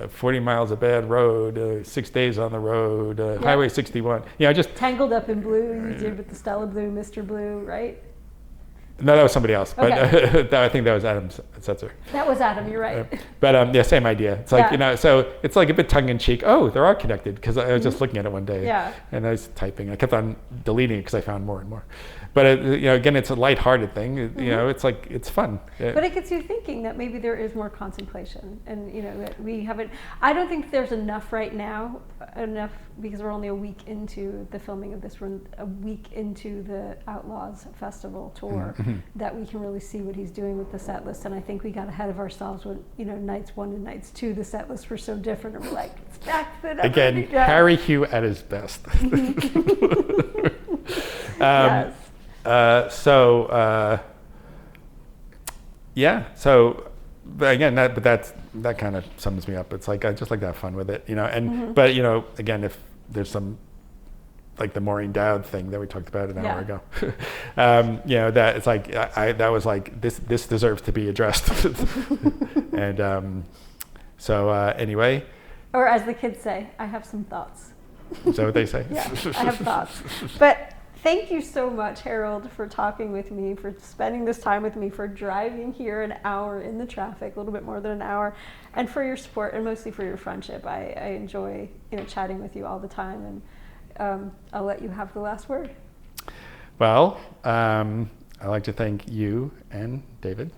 40 miles of bad road, 6 days on the road, Highway 61. Just Tangled Up in Blue, you did with the Stella Blue, Mr. Blue, right? No, that was somebody else. But Okay. I think that was Adam Setzer. That was Adam, you're right. But yeah, same idea. It's like, Yeah. so it's like a bit tongue in cheek. Oh, they are connected, because I was just looking at it one day. Yeah. And I was typing. I kept on deleting it because I found more and more. But again, it's a lighthearted thing. It's like, it's fun. But it gets you thinking that maybe there is more contemplation, and that we haven't. I don't think there's enough right now, because we're only a week into the filming of this. We're a week into the Outlaws Festival tour, that we can really see what he's doing with the set list. And I think we got ahead of ourselves when nights 1 and nights 2, the set lists were so different, and we're like, it's back to again, Harry Hugh at his best. Yes. But again, that kind of sums me up. It's like, I just like to have fun with it, and but again, if there's some, like the Maureen Dowd thing that we talked about an hour ago, that it's like, that was like, this deserves to be addressed. And anyway, or as the kids say, I have some thoughts. Is that what they say? Yeah, I have thoughts. But thank you so much, Harold, for talking with me, for spending this time with me, for driving here an hour in the traffic, a little bit more than an hour, and for your support, and mostly for your friendship. I enjoy chatting with you all the time, and I'll let you have the last word. Well, I'd like to thank you and David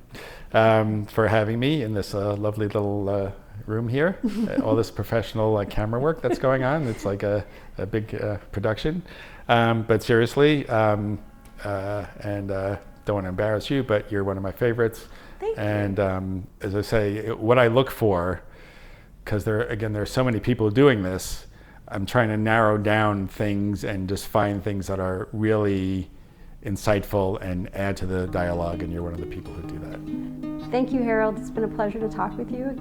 for having me in this lovely little room here. All this professional camera work that's going on. It's like a big production. But seriously, and don't want to embarrass you, but you're one of my favorites. Thank you. And as I say, what I look for, because there are so many people doing this, I'm trying to narrow down things and just find things that are really insightful and add to the dialogue, and you're one of the people who do that. Thank you, Harold. It's been a pleasure to talk with you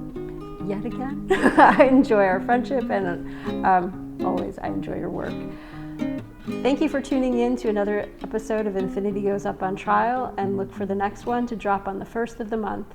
yet again. I enjoy our friendship, and always I enjoy your work. Thank you for tuning in to another episode of Infinity Goes Up on Trial, and look for the next one to drop on the 1st of the month.